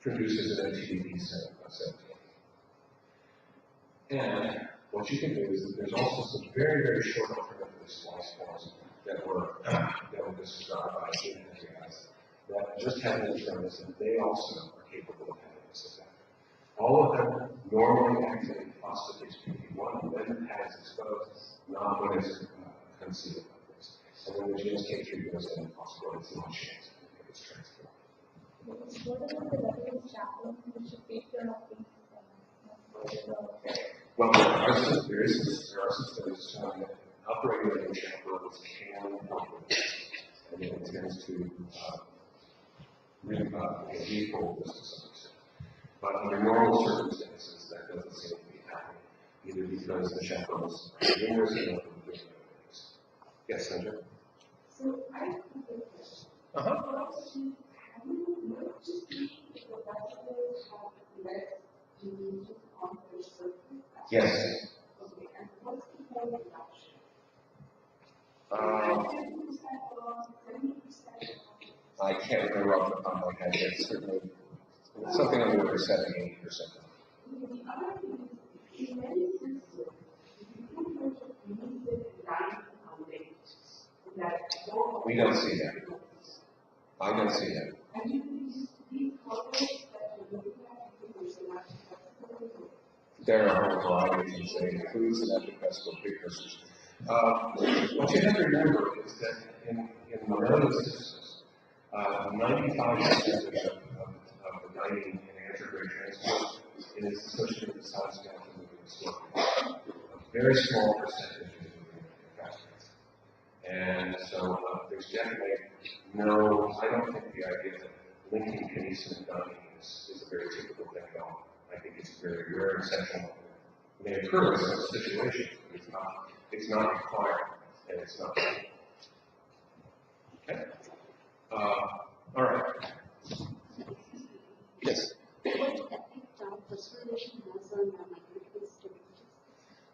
produces an MTBP set of 17. And what you can do is that there's also some very, very short alternative splice forms that were described by guys that just have an N-terminus, and they also are capable of having this effect. All of them normally activate phosphatase PP1 when the pad is exposed, not when it's concealed like this. And when the GSK3 goes in, phosphorylates not chance if it's transported. What about the reference chaplain which should take care of these? Well, there are some studies showing that upregulating chaperones can help with this, and it tends to default this to some extent. But under normal circumstances, that doesn't seem to be happening, either because the chaperones are numerous and other things. Yes, Sandra? So I have a question. Have you noticed if the vasculars have less diseases on their surface? Yes. Okay, and what's the whole reduction? 50% or 70%? I can't remember off the top of my head, but certainly something on the order of 70-80%. The other thing is, in many systems, if you put much of immediate line on it, We don't see that. I don't see that. and these colors that you're looking at, there's a lot of There are a variety of things that includes an epiphyseal precursors. What you have to remember is that in the early systems, 95% of the guiding in anterograde transport is associated with cytoskeleton moving disorder. A very small percentage is moving factors. And so there's definitely no, I don't think the idea that linking kinesin and guiding is a very typical thing at all. I think it's a very rare exceptional. It may occur in some situations, but it's not required, and it's not. Okay? All right. Yes?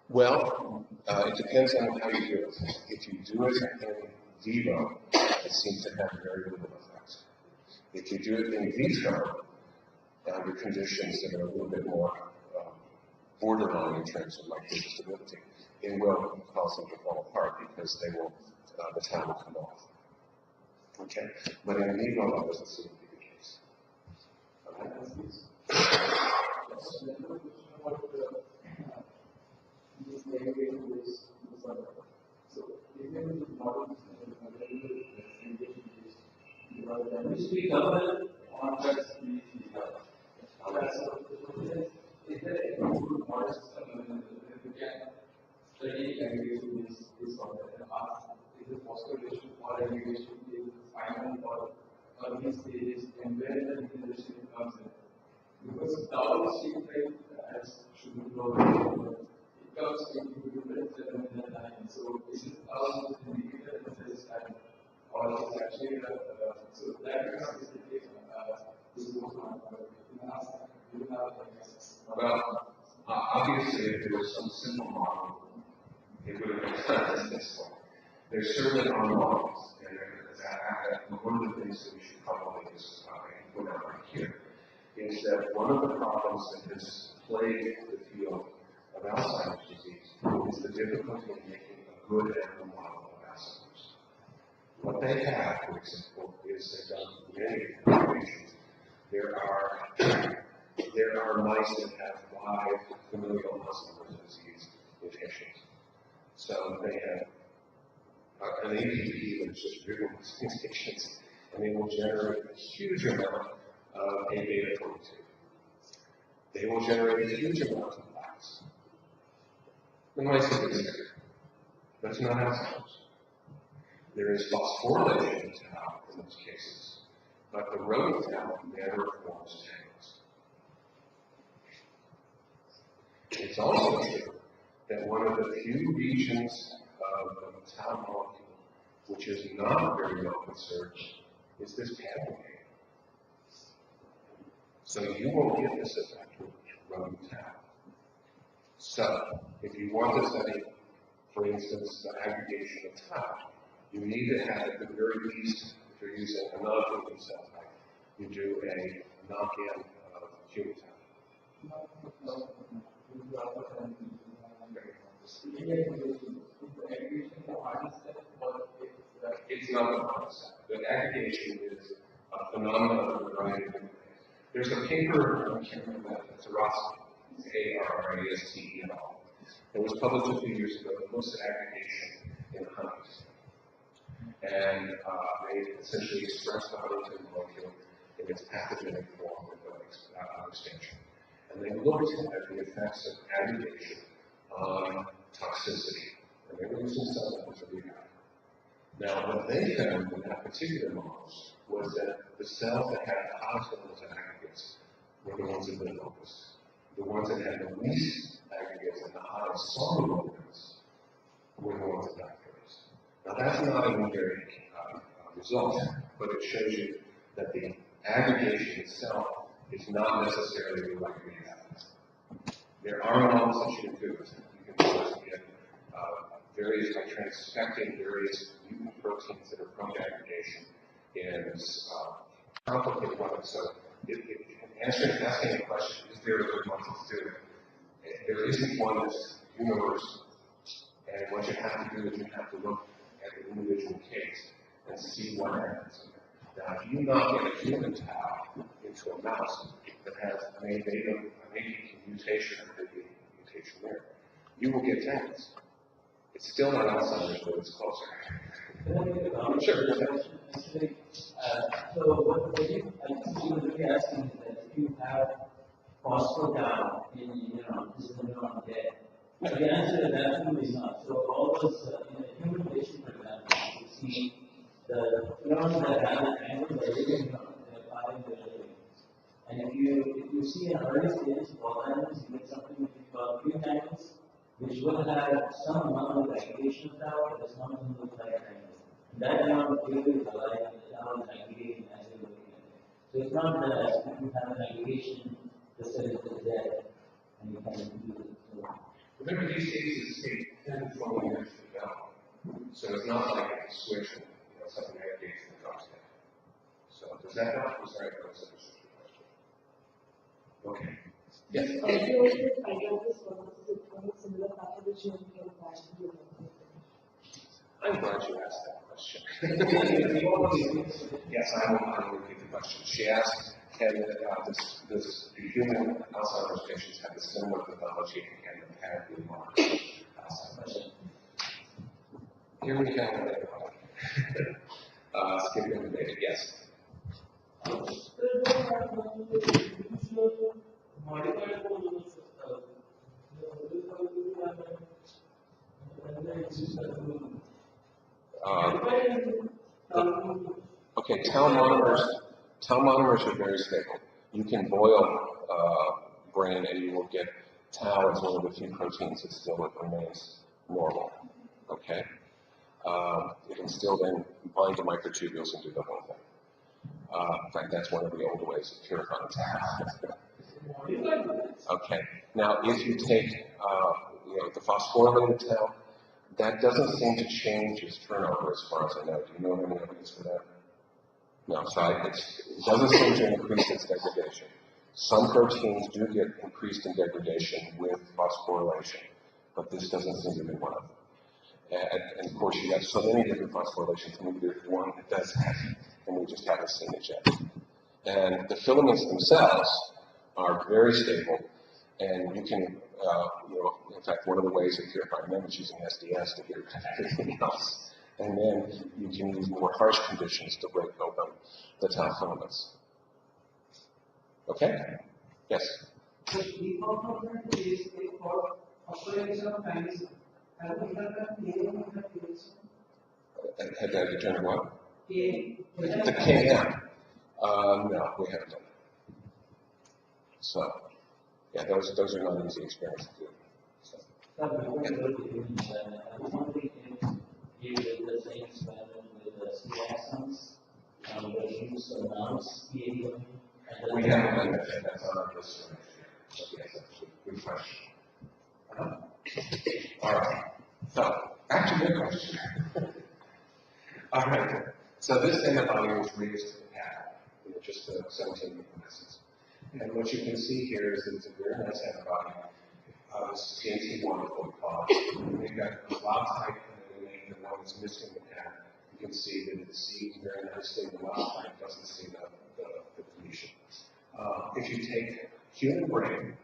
Well, it depends on how you do it. If you do it in vivo, it seems to have very little effect. If you do it in vitro, under conditions that are a little bit more borderline in terms of microdisability, it will cause them to fall apart because they will, the tau will come off. Okay? But in vivo, that doesn't seem to be the case. We cover on is there a model system we can study aggregation is on the ask is it phosphorylation or aggregation is final or early stages and where the integration comes in? Because tau is as should be known, it comes into different 7 and 9. So is it tau is an indicator that says time or is it actually so that becomes the case this goes on Well, obviously, if there was some simple model, it would have been done this way. There certainly are models, and one of the things that we should probably just put out right here is that one of the problems that has plagued the field of Alzheimer's disease is the difficulty in making a good animal model of Alzheimer's. What they have, for example, is they've done many observations. There are mice that have 5 familial Alzheimer's disease mutations. So they have an APP that's just driven with mutations, and they will generate a huge amount of A-beta-42. They will generate a huge amount of plaques. The mice are sick. That's not Alzheimer's. There is phosphorylation of tau in those cases, but the rodent tau never forms tangles. It's also true that one of the few regions of the tau molecule which is not very well conserved is this pathway. So you won't get this effect with rodent tau. So if you want to study, for instance, the aggregation of tau, you need to have at the very least, if you're using a non-human cell type, you do a knock-in of human tau. It's not the concept. The aggregation is a phenomenon of a variety of different things. There's a paper, I can't remember that, it's A-R-R-A-S-T-E et al. It was published a few years ago that looks at aggregation in Huntington. And they essentially expressed the Huntington molecule in its pathogenic form with extension. And they looked at the effects of aggregation on toxicity. And they were using cell lines to do that. Now, what they found in that particular model was that the cells that had the highest levels of aggregates were the ones in the locus. The ones that had the least aggregates and the highest soluble ones were the ones that died first. Now, that's not a very result, but it shows you that the aggregation itself is not necessarily the right reality. There are models that you can do. You can also get various, by transfecting various mutant proteins that are prone to aggregation in complicated ones. So, asking the question, is there a good model to do it? There isn't one that's universal. And what you have to do is you have to look at the individual case and see what happens. Now, if you knock in a human tau into a mouse that has an APP mutation or maybe a mutation there, you will get tags. It's still not Alzheimer's, but it's closer. Sure. So what you, I think you would be asking is that if you have phospho-tau in the neuron, is the neuron dead? The answer is absolutely not. So all those, in a human patient, for example, you see the neurons that have an angle, they're living neurons, they're firing their living. And if you see an early stage of Alzheimer's, you get something which is called pre-tangles, which will have some amount of aggregation of tau, but it's not going to look like tangles. That neuron clearly is alive, and the tau is aggregating as you're looking at it. So it's not that if you have an aggregation, the cell is dead, and you can't use it. So, remember, these cases take 10 to 12 years to develop. So it's not like a switch Yes. Osteoarthritis, fibrosis, similar pathology and I'm glad you asked that question. Yes, I will repeat the question. She asked, do human Alzheimer's patients have a similar pathology and can they have the marker Alzheimer's? Here we have skipping the data, yes. Okay, tau monomers are very stable. You can boil brain and you will get tau as one of the few proteins that still remains normal. Okay? You can still then bind to microtubules and do the whole thing. In fact, that's one of the old ways of purifying tau. Okay. Now, if you take the phosphorylated tau, that doesn't seem to change its turnover as far as I know. Do you know of any evidence for that? No, so it doesn't seem to increase its degradation. Some proteins do get increased in degradation with phosphorylation, but this doesn't seem to be one of them. And of course, you have so many different phosphorylations, maybe there's one that does have it, and we just haven't seen it yet. And the filaments themselves are very stable, and you can, in fact, one of the ways of purifying them is using SDS to get rid of everything else. And then you can use more harsh conditions to break open the tau filaments. Okay? Yes? The deformation is for operation of mechanism. Have we done that Have I determined what? K. The KM. No, we haven't done that. So, yeah, those are not easy experiments to do. So. You did the same experiment with the axons, but use the mouse behavior. We haven't done that yet. That's on our list for next year. So yes, that's a good question. All right. So, back to your question. All right. So this antibody was raised to the pad, just 17 amino acids. And what you can see here is that it's a very nice antibody. This is TNT1, what we call it. We've got a wild type. The one that's missing the pad, you can see that it sees very nicely. The wild type doesn't see the deletion. If you take human brain,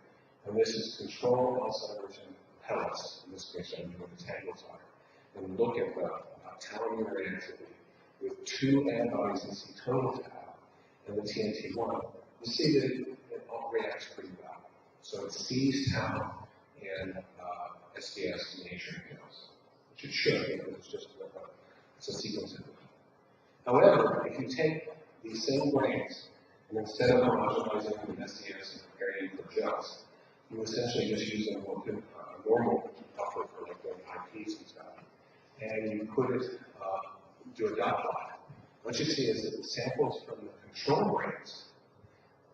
and this is control Alzheimer's and pellets, in this case I'm doing the tangles on it, and look at the telomere reactivity with two antibodies and see total tau and the TNT1, you see that it all reacts pretty well. So it sees tau and SDS nature channels. It should, because it's just it's a sequence of it. However, if you take these same brains and instead of homogenizing them with SDS and preparing for gels, you essentially just use a normal buffer for like doing IPs and stuff, and you put it do a dot plot. What you see is that the samples from the control brains,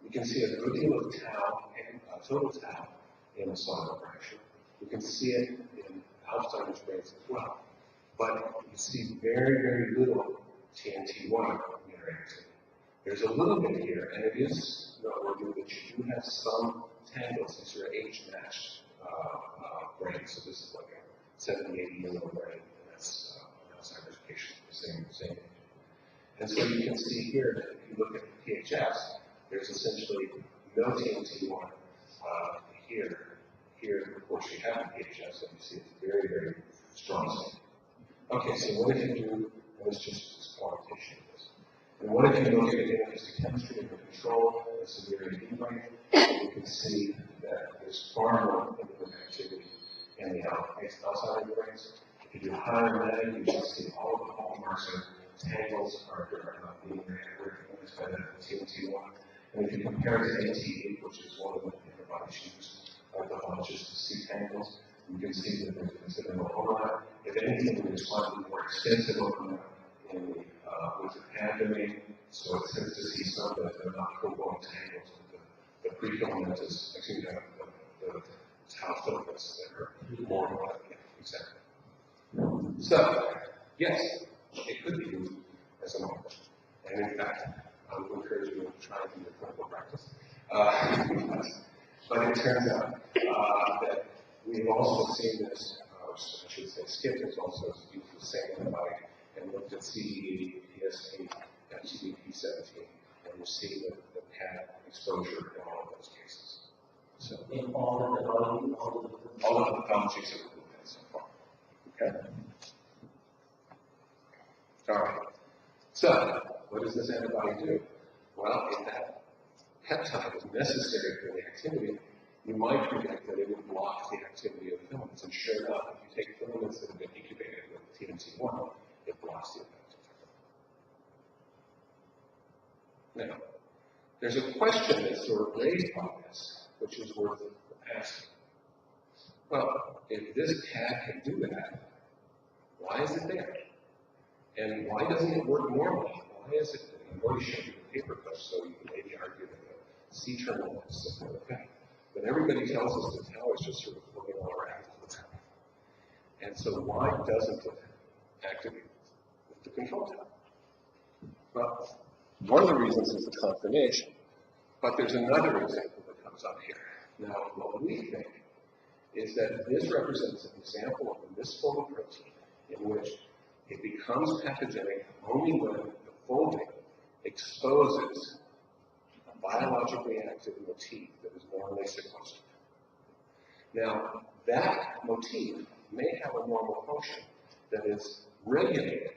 you can see a good deal of tau and total tau in the soluble fraction. You can see it in Alzheimer's brains as well. But you see very, very little TNT1 interactivity. There's a little bit here, and it is noteworthy that you do have some tangles. These are age-matched brains, so this is like a 70, 80-year-old brain, and that's an Alzheimer's patient, the same age. And so you can see here that if you look at the PHS, there's essentially no TNT1 here. Here, of course, you have the PHS, and you see it's very, very strong. Okay, so what if you do, and it's just quantitation of this. And what if you look at immunohistochemistry of the control, the severity of brain, you can see that there's far more activity in the Alzheimer's brains. If you do higher than that, you can see all the hallmarks of tangles are being recognized by the TNT1. And if you compare it to AT8, which is one of the antibodies used just to see tangles, you can see that there's considerable overlap. If anything, there's slightly more extensive overlap in the with the pad domain, so it's good to see some that they're not full-blown tangles, but the prefilamentous, the tau filaments that are more exactly. So, yes, it could be used as a marker. And in fact, I would encourage you to try it in your clinical practice. But it turns out that we've also seen this, I should say Skip has also used the same antibody and looked at CD80, PSP, and TDP17, and we're seeing the PAD exposure in all of those cases. So In all of the all of the pathologies that we've looked at so far. Okay? All right. So, what does this antibody do? Well, if that peptide is necessary for the activity, you might predict that it would block the activity of filaments. And sure enough, if you take filaments that have been incubated with TMT1, it blocks the effect of TIFR. Now, there's a question that's sort of raised by this, which is worth asking. Well, if this pad can do that, why is it there? And why doesn't it work normally? Why is it, I've already showed you the paper clip, so you can maybe argue that the C-terminal is simple effect. But everybody tells us that tau is just sort of floating all around all the time. And so why doesn't it activate with the control tau? Well, one of the reasons is the conformation. But there's another example that comes up here. Now, what we think is that this represents an example of a misfolded protein in which it becomes pathogenic only when the folding exposes a biologically active motif that is normally sequestered. Now, that motif may have a normal function that is regulated,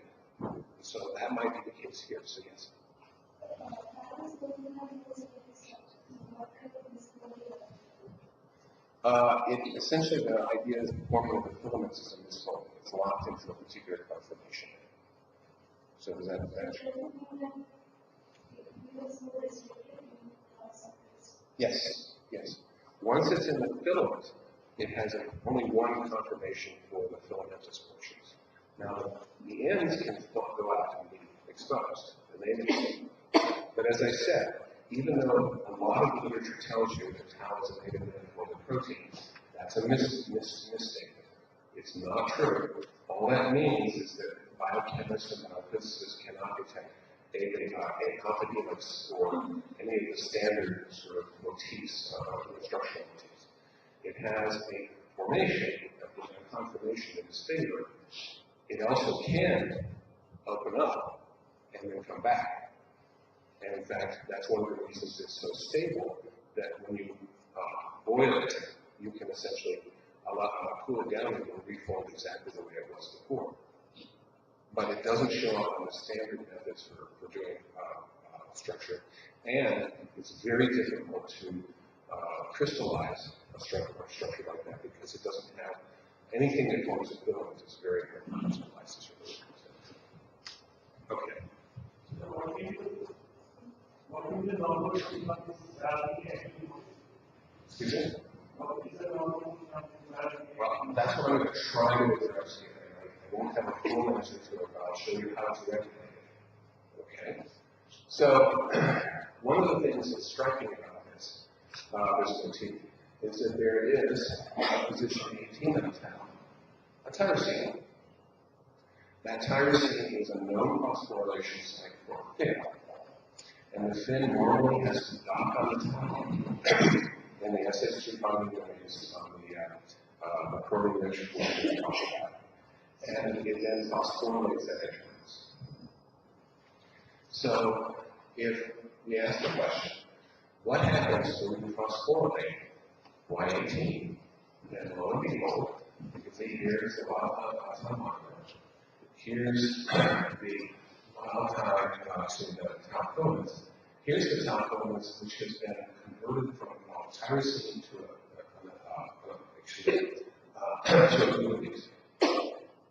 so that might be the case here. So yes. Essentially, the idea is the forming of the filaments is a misfolding. It's locked into a particular conformation. So does that answer? Yes, yes. Once it's in the filament, it has only one conformation for the filamentous portions. Now, the ends can go out and be exposed, and they may. But as I said, even though a lot of the literature tells you that tau is a native unfolded protein, that's a mistake. It's not true. All that means is that biochemists and biophysicists cannot detect alpha helix or any of the standard sort of motifs, structural motifs. It has a formation, a conformation in its favor. It also can open up and then come back. And in fact, that's one of the reasons it's so stable that when you boil it, you can essentially cool it down and it will refold exactly the way it was before. But it doesn't show up on the standard methods for doing structure. And it's very difficult to crystallize a structure like that because it doesn't have anything that forms a filament. It's very hard to crystallize. Okay. What is the normal Excuse me? Well, that's what I'm going to try to address here. I won't have a full answer to it, but I'll show you how to regulate it. Okay? So, one of the things that's striking about this motif is that there is a position 18 of tau, a tyrosine. That tyrosine is a known phosphorylation site for fin. And the fin normally has to dock on the tau, and the SH2 binding domains on the protein-rich form that we talked about. And it then phosphorylates that entrance. So, if we ask the question, what happens when we phosphorylate Y18? Then lo and behold, you can see here's the wild-type marker. Here's the wild-type to the tau filaments. Here's the tau filaments, which has been converted from tyrosine to a glutamate.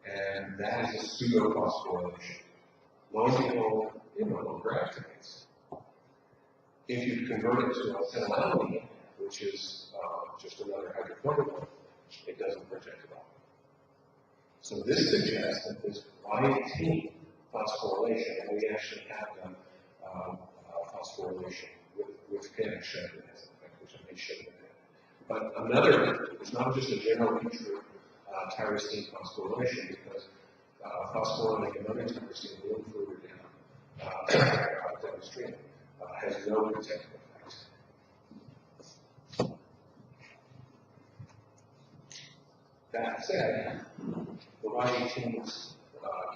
And that is a pseudo-phosphorylation. Lo and behold, it no longer activates. If you convert it to a phenylalanine, which is just another hydrochloric, it doesn't protect at all. So this suggests that this Y18 phosphorylation, and we actually have done phosphorylation with fin shown in this, which I may show you in a minute. But another, it's not just a general feature of tyrosine phosphorylation, because phosphorylating another tyrosine a little further downstream has no protective effect. That said, the Y18's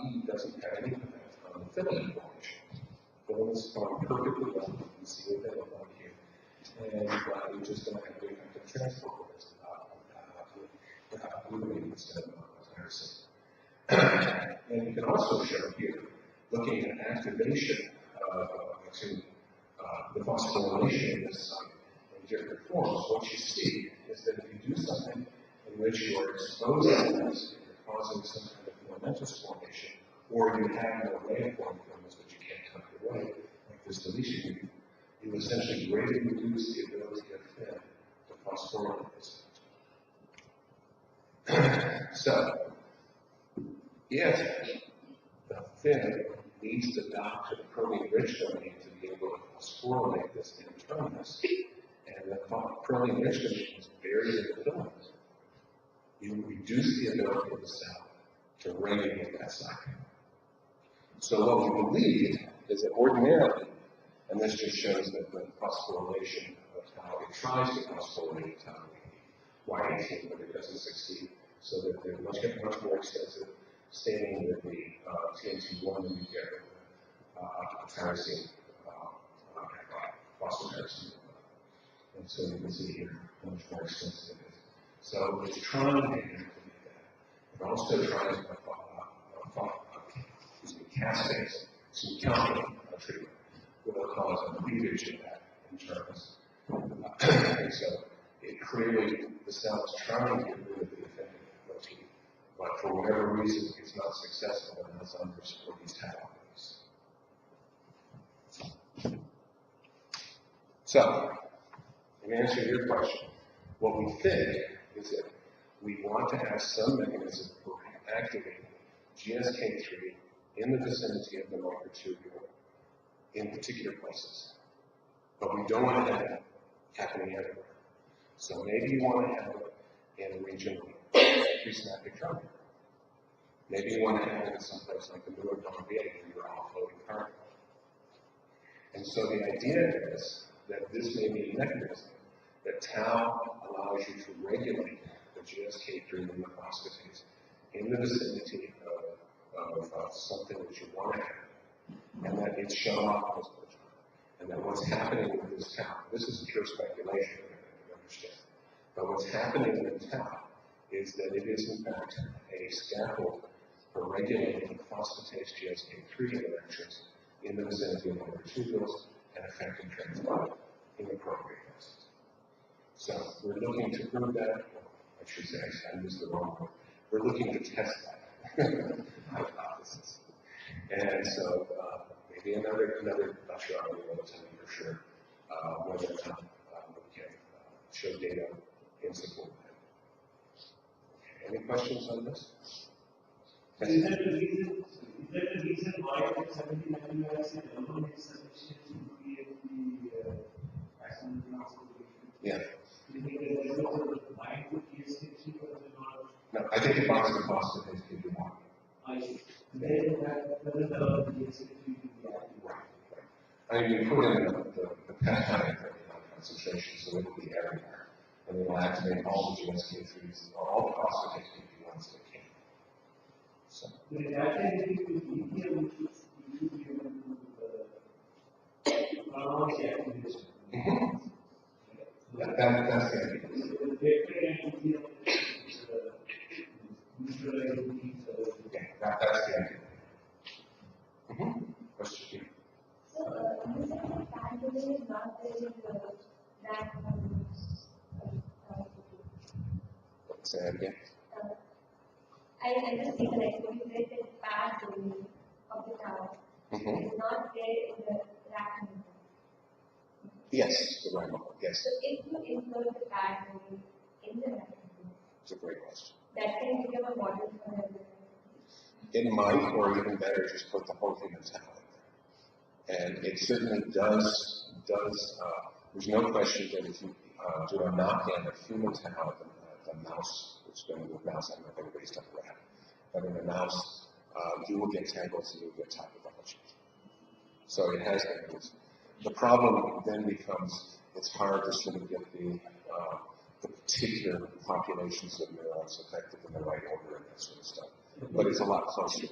E doesn't have any effect on the filament formation. Filaments form perfectly well. You can see what they look like here. And you just don't have the effect of transport glutamine instead of tyrosine. And you can also show here, looking at activation the phosphorylation of this site in different forms, what you see is that if you do something in which you are exposing this, you're causing some kind of filamentous formation, or you have no way of forming filaments but you can't tuck it away, like this deletion, you essentially greatly reduce the ability of thin to phosphorylate this. So, if the fin needs to dock to the protein-rich domain to be able to phosphorylate this N-terminus, and the protein-rich domain is buried in the filament, you reduce the ability of the cell to regulate that cycle. So what we believe is that ordinarily, and this just shows that the phosphorylation of tau, it tries to phosphorylate tau Y18, but it doesn't succeed, so that they're much more extensive staining with the TNT1 and you get tyrosine, phosphotyrosine. And so you can see here how much more extensive it is. So it's trying to make that. It also tries caspase, some chemical treatment will cause a cleavage in that internals. And so it clearly, the cell is trying to get rid of the effective protein, but for whatever reason, it's not successful in Alzheimer's or these tau. So, in answer to your question, what we think is that we want to have some mechanism for activating GSK3 in the vicinity of the microtubule in particular places. But we don't want to have it happening everywhere. So maybe you want to have it in a region of presynaptic tremor. Maybe you want to have it in some place like the Neurodegeneration where you're offloading carbon. And so the idea is that this may be a mechanism that tau allows you to regulate the GSK3 and the phosphatase in the vicinity of something that you want to have, and that it's shown up most of the time. And that what's happening with this tau, this is pure speculation, I understand, but what's happening with tau is that it is in fact a scaffold for regulating the phosphatase GSK3 interactions in the vicinity of microtubules and affecting transport in appropriate places. So we're looking to prove that, I should say, I used the wrong word. We're looking to test that hypothesis. And so maybe another lecture I will be able to tell you for sure whether or not we can show data in support of that. Okay, any questions on this? Is that the reason why 17 amino acid alone is sufficient to create the axonal transformation? Yeah. Do you think that there is a bind to GSK3 or is it not? No, I think it binds the phosphatase if you want. I see. Then that doesn't allow the GSK3 to be active. Right. I mean, you put in the peptide concentration, so it will be everywhere. And it will activate all the GSK3s, or all the phosphatase PP1s that can. So. But in that case, it is easier which is given to the activation. That's the idea. That's the idea. Question. So, you said that pathway is not there in that Say that again. I just think that when you said that pathway of the tau is not there in the rat model. Yes, the right model, yes. So, if you insert the pathway in the rat model, It's a great question. that can become a model for everything. It might, or even better, just put the whole human tau in there. And it certainly does, there's no question that if you do a knock-in of human tau, the mouse, which going with mouse, I'm not going to waste up a rat, but in the mouse, you will get tangles and you will get tau pathology. So it has been used. The problem then becomes, it's hard to sort of get the the particular populations of neurons affected in the right order and that sort of stuff. But it's a lot closer.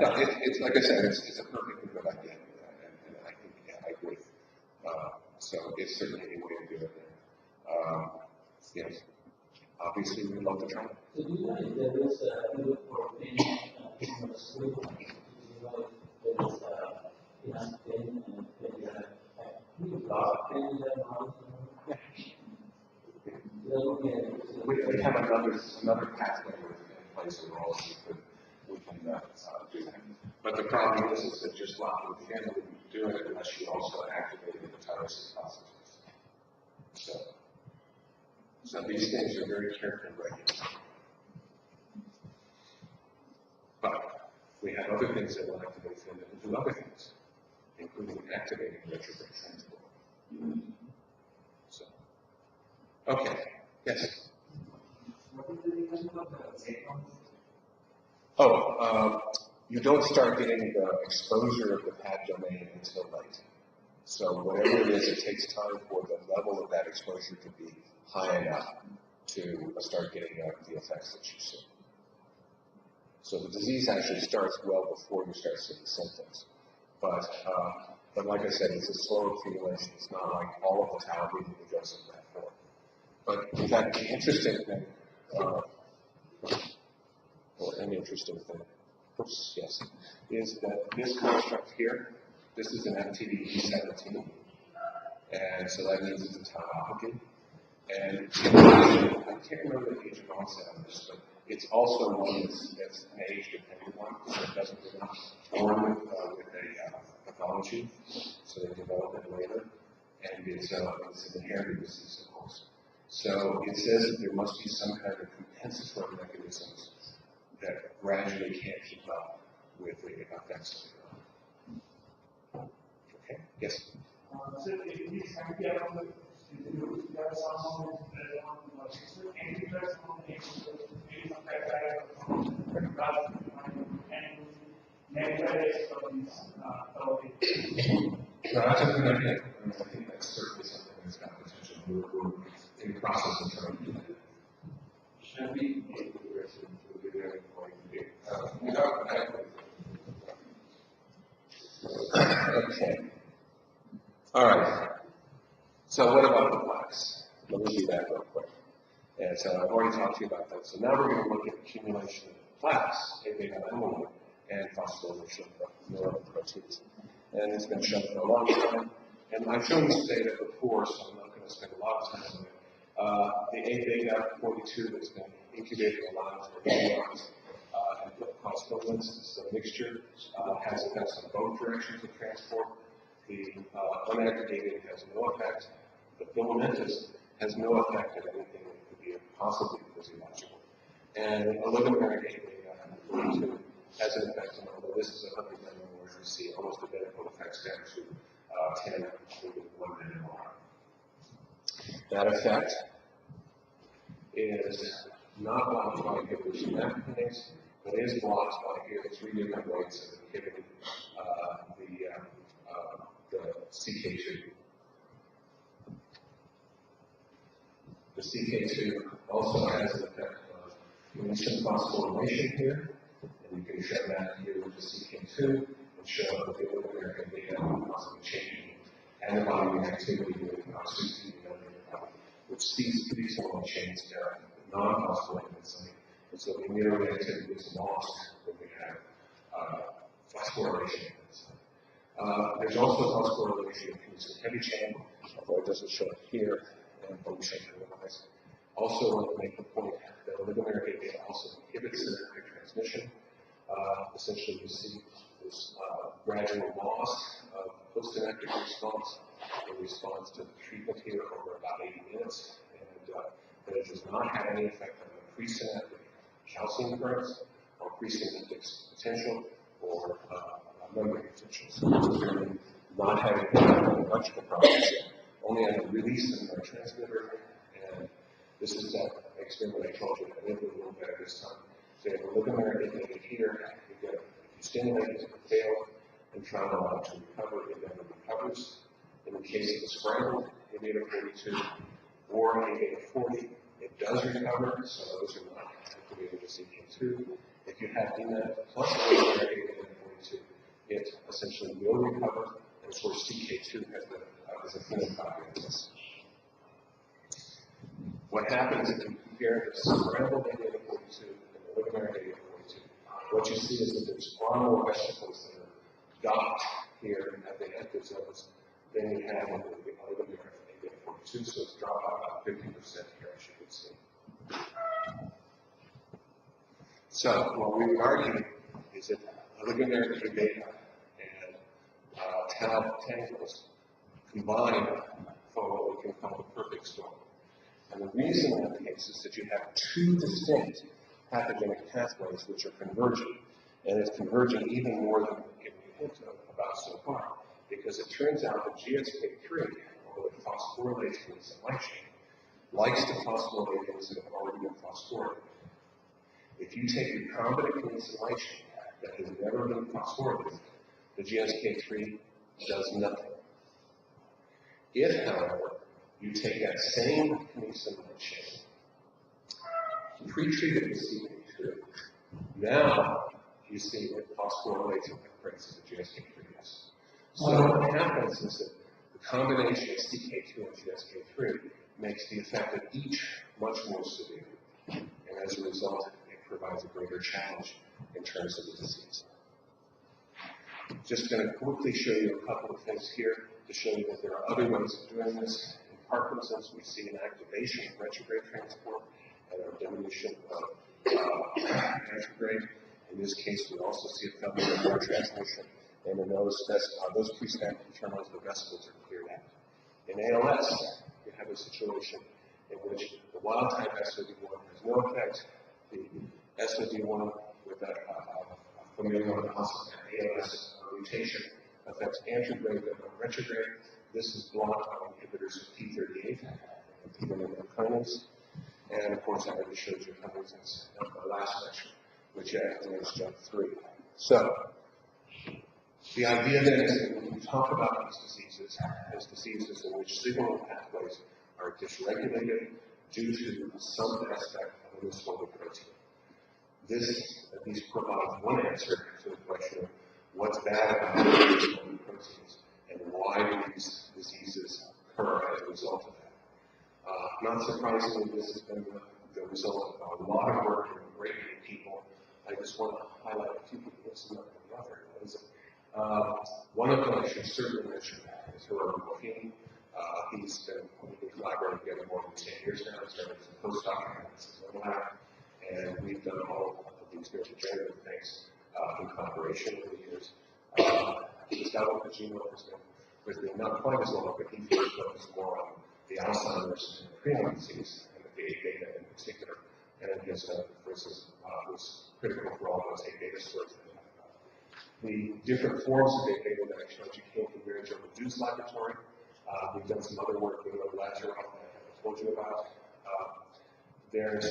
No, it's like I said, it's a perfectly good idea, and I think, yeah, I agree. So it's certainly a way to do it. Yes, obviously we'd love to try it. So do you know if there is a look for pain in the sleep? Do you know if there is enough pain and maybe a lot of pain in that mouth? We have another pathway in place in roles we can do that. But the problem is that just blocking the fan wouldn't do it unless you also activated the tyrosine processes. So these things are very carefully regulated. But we have other things that will activate fan that will do other things, including activating retrograde transport. So, okay, yes. You don't start getting the exposure of the pad domain until late. So whatever it is, it takes time for the level of that exposure to be high enough to start getting the effects that you see. So the disease actually starts well before you start seeing symptoms. But like I said, it's a slow accumulation. It's not like all of the tau bleeding that goes in that form. But in fact, the interesting thing, or an interesting thing, yes, is that this construct here, this is an FTD-E17, and so that means it's a tauopathy. And I can't remember the age of onset on this, but it's also one that's an age-dependent one, so it doesn't get born with a pathology, so they develop it later, and it's an inherited disease, of course. So it says that there must be some kind of compensatory mechanisms that gradually can't keep up with the effects of it. Okay, yes? So if these can be around there are some That's a good idea. I think that's certainly something that's got potential. We're in the process of trying to do that. Should we make the direction to the very point? Without Okay. All right. So what about the plaques? Let me do that real quick. And so I've already talked to you about that. So now we're going to look at accumulation of plaques, A-beta amyloid, and phosphorylation of neuroproteins. And it's been shown for a long time. And I've shown this data before, so I'm not going to spend a lot of time on it. The A-beta 42 that's been incubated alive for neurons and phosphorylants, so the mixture has effects on both directions of transport. The unaggregated has no effect. The filamentous has no effect on anything that could be possibly physiological. And oligomeric A-beta 42 has an effect on, although this is 100 nanomolar, you see almost identical effects down to 10, maybe 1 nanomolar. That effect is not blocked by inhibitors of kinase, but is blocked by here 3 different ways of inhibiting the CK2. The CK2 also has an effect on instant phosphorylation here, and you can show that here with the CK2 and show that the oligomeric data possibly changing antibody reactivity with toxicity which speaks to these hormone chains that are non-phosphorylated site. And so the immunoreactivity is lost when we have phosphorylation. There's also phosphorylation in some heavy chain, although it doesn't show it here, and bone chain otherwise. Also, I want to make the point that oligomeric data also inhibits synaptic transmission. Essentially, you see this gradual loss of postsynaptic response in response to the treatment here over about 80 minutes, and that it does not have any effect on the presynaptic calcium currents or presynaptic potential or memory potential. So it's really not having any effect on electrical processes, only on the release of the neurotransmitter. And this is that experiment I told you that I did a little better this time. So you have a oligomeric indicated here. You stimulate it to fail and try to allow it to recover. It never recovers. In the case of the scrambled A-beta-42 or A-beta-40, it does recover, so those are not activated with CK2. If you have DMET plus oligomeric A-beta-42, it essentially will recover, and of course CK2 has a phenotype in this. What happens if you compare the scrambled A-beta-42 and the oligomeric A-beta-42? What you see is that there's far more vesicles that are docked here at the active zones than you have in the oligomeric A-beta-42, so it's dropped by about 50% here, as you can see. So what we would argue is that oligomeric A-beta and tau tangles combine for what we can call the perfect storm. And the reason in that case is that you have two distinct pathogenic pathways which are converging, and it's converging even more than we've given you a hint about so far, because it turns out that GSK3, although it phosphorylates in its light chain, likes to phosphorylate things that have already been phosphorylated. If you take a recombinant kinesin light chain that has never been phosphorylated, the GSK3 does nothing. If, however, you take that same kinesin light chain, pre-treat it with CK2, now you see it phosphorylates at the rates of the GSK3 does. So what happens is that the combination of CK2 and GSK3 makes the effect of each much more severe, and as a result, it provides a greater challenge in terms of the disease. Just going to quickly show you a couple of things here to show you that there are other ways of doing this. In Parkinson's, we see an activation of retrograde transport and a diminution of antegrade. In this case, we also see a failure of neurotransmission, and in those pre-stamping terminals, the vesicles are cleared out. In ALS, you have a situation in which the wild-type SOD1 has no effect. The SOD1 with that familial ALS mutation affects antegrade but not retrograde. This is blocked by inhibitors of P38 and P1 and of course, I already showed you Huntington's in the last lecture, which activates JUMP3. So, the idea then is that when we talk about these diseases as diseases in which signaling pathways are dysregulated due to some aspect of a misfolded protein. This at least provides one answer to the question of what's bad about misfolded proteins and why these diseases occur as a result of that. Not surprisingly, this has been the result of a lot of work from great many people. I just want to highlight a few people, some of the other. One of them I should certainly mention is Gerard Joachim. We've been collaborating together more than 10 years now. He started as a postdoc at the lab, and we've done all of these neurodegenerative things in collaboration over the years. Gustavo Pagino has been not quite as long, but he's really focused more on the Alzheimer's and prevalent disease, and the A-beta in particular. And his, for instance, was critical for all those A-beta stories that we have about. The different forms of A-beta that I showed you came from the Induce laboratory. We've done some other work with laboratory that I told you about. There's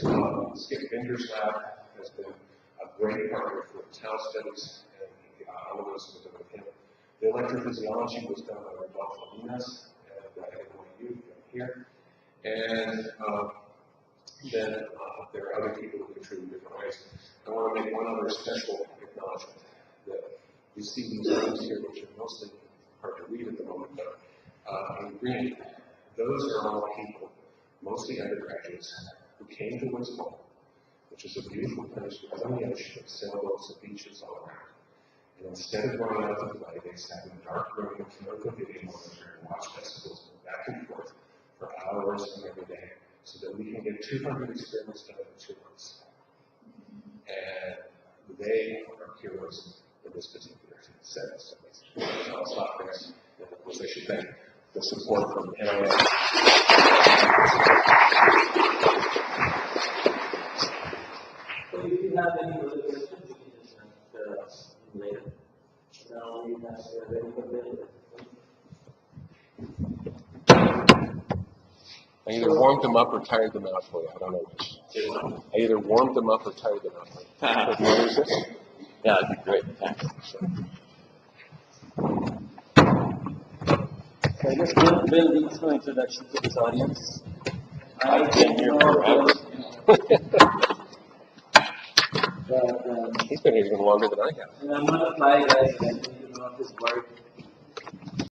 Skip Binder's lab has been a great partner for tau studies, and all of those have been done with him. The electrophysiology was done by Rodolfo Linares at NYU here. And then there are other people who contribute in different ways. I want to make one other special acknowledgement that you see these names here, which are mostly hard to read at the moment, but in green, those are all people, mostly undergraduates, who came to Woods Hole, which is a beautiful place with on the ocean, sailboats and beaches all around. And instead of going out to play, they sat in a dark room with a video monitor and watched festivals back and forth for hours and every day, so that we can get 200 experiments done in 2 months. And they are heroes in this particular sense. So I'll stop there. And of course, I should thank the support from NIH. So if you have any other questions, you can just ask later. Now we have a very good I either warmed them up or tired them out for you. I don't know which. I either warmed them up or tired them out for you. But you want to use this? Yeah, that'd be great. Thanks. So I guess Bill needs no introduction to this audience. I've been here forever. He's been here even longer than I have. And I'm not a fly guy, so I need to know his work.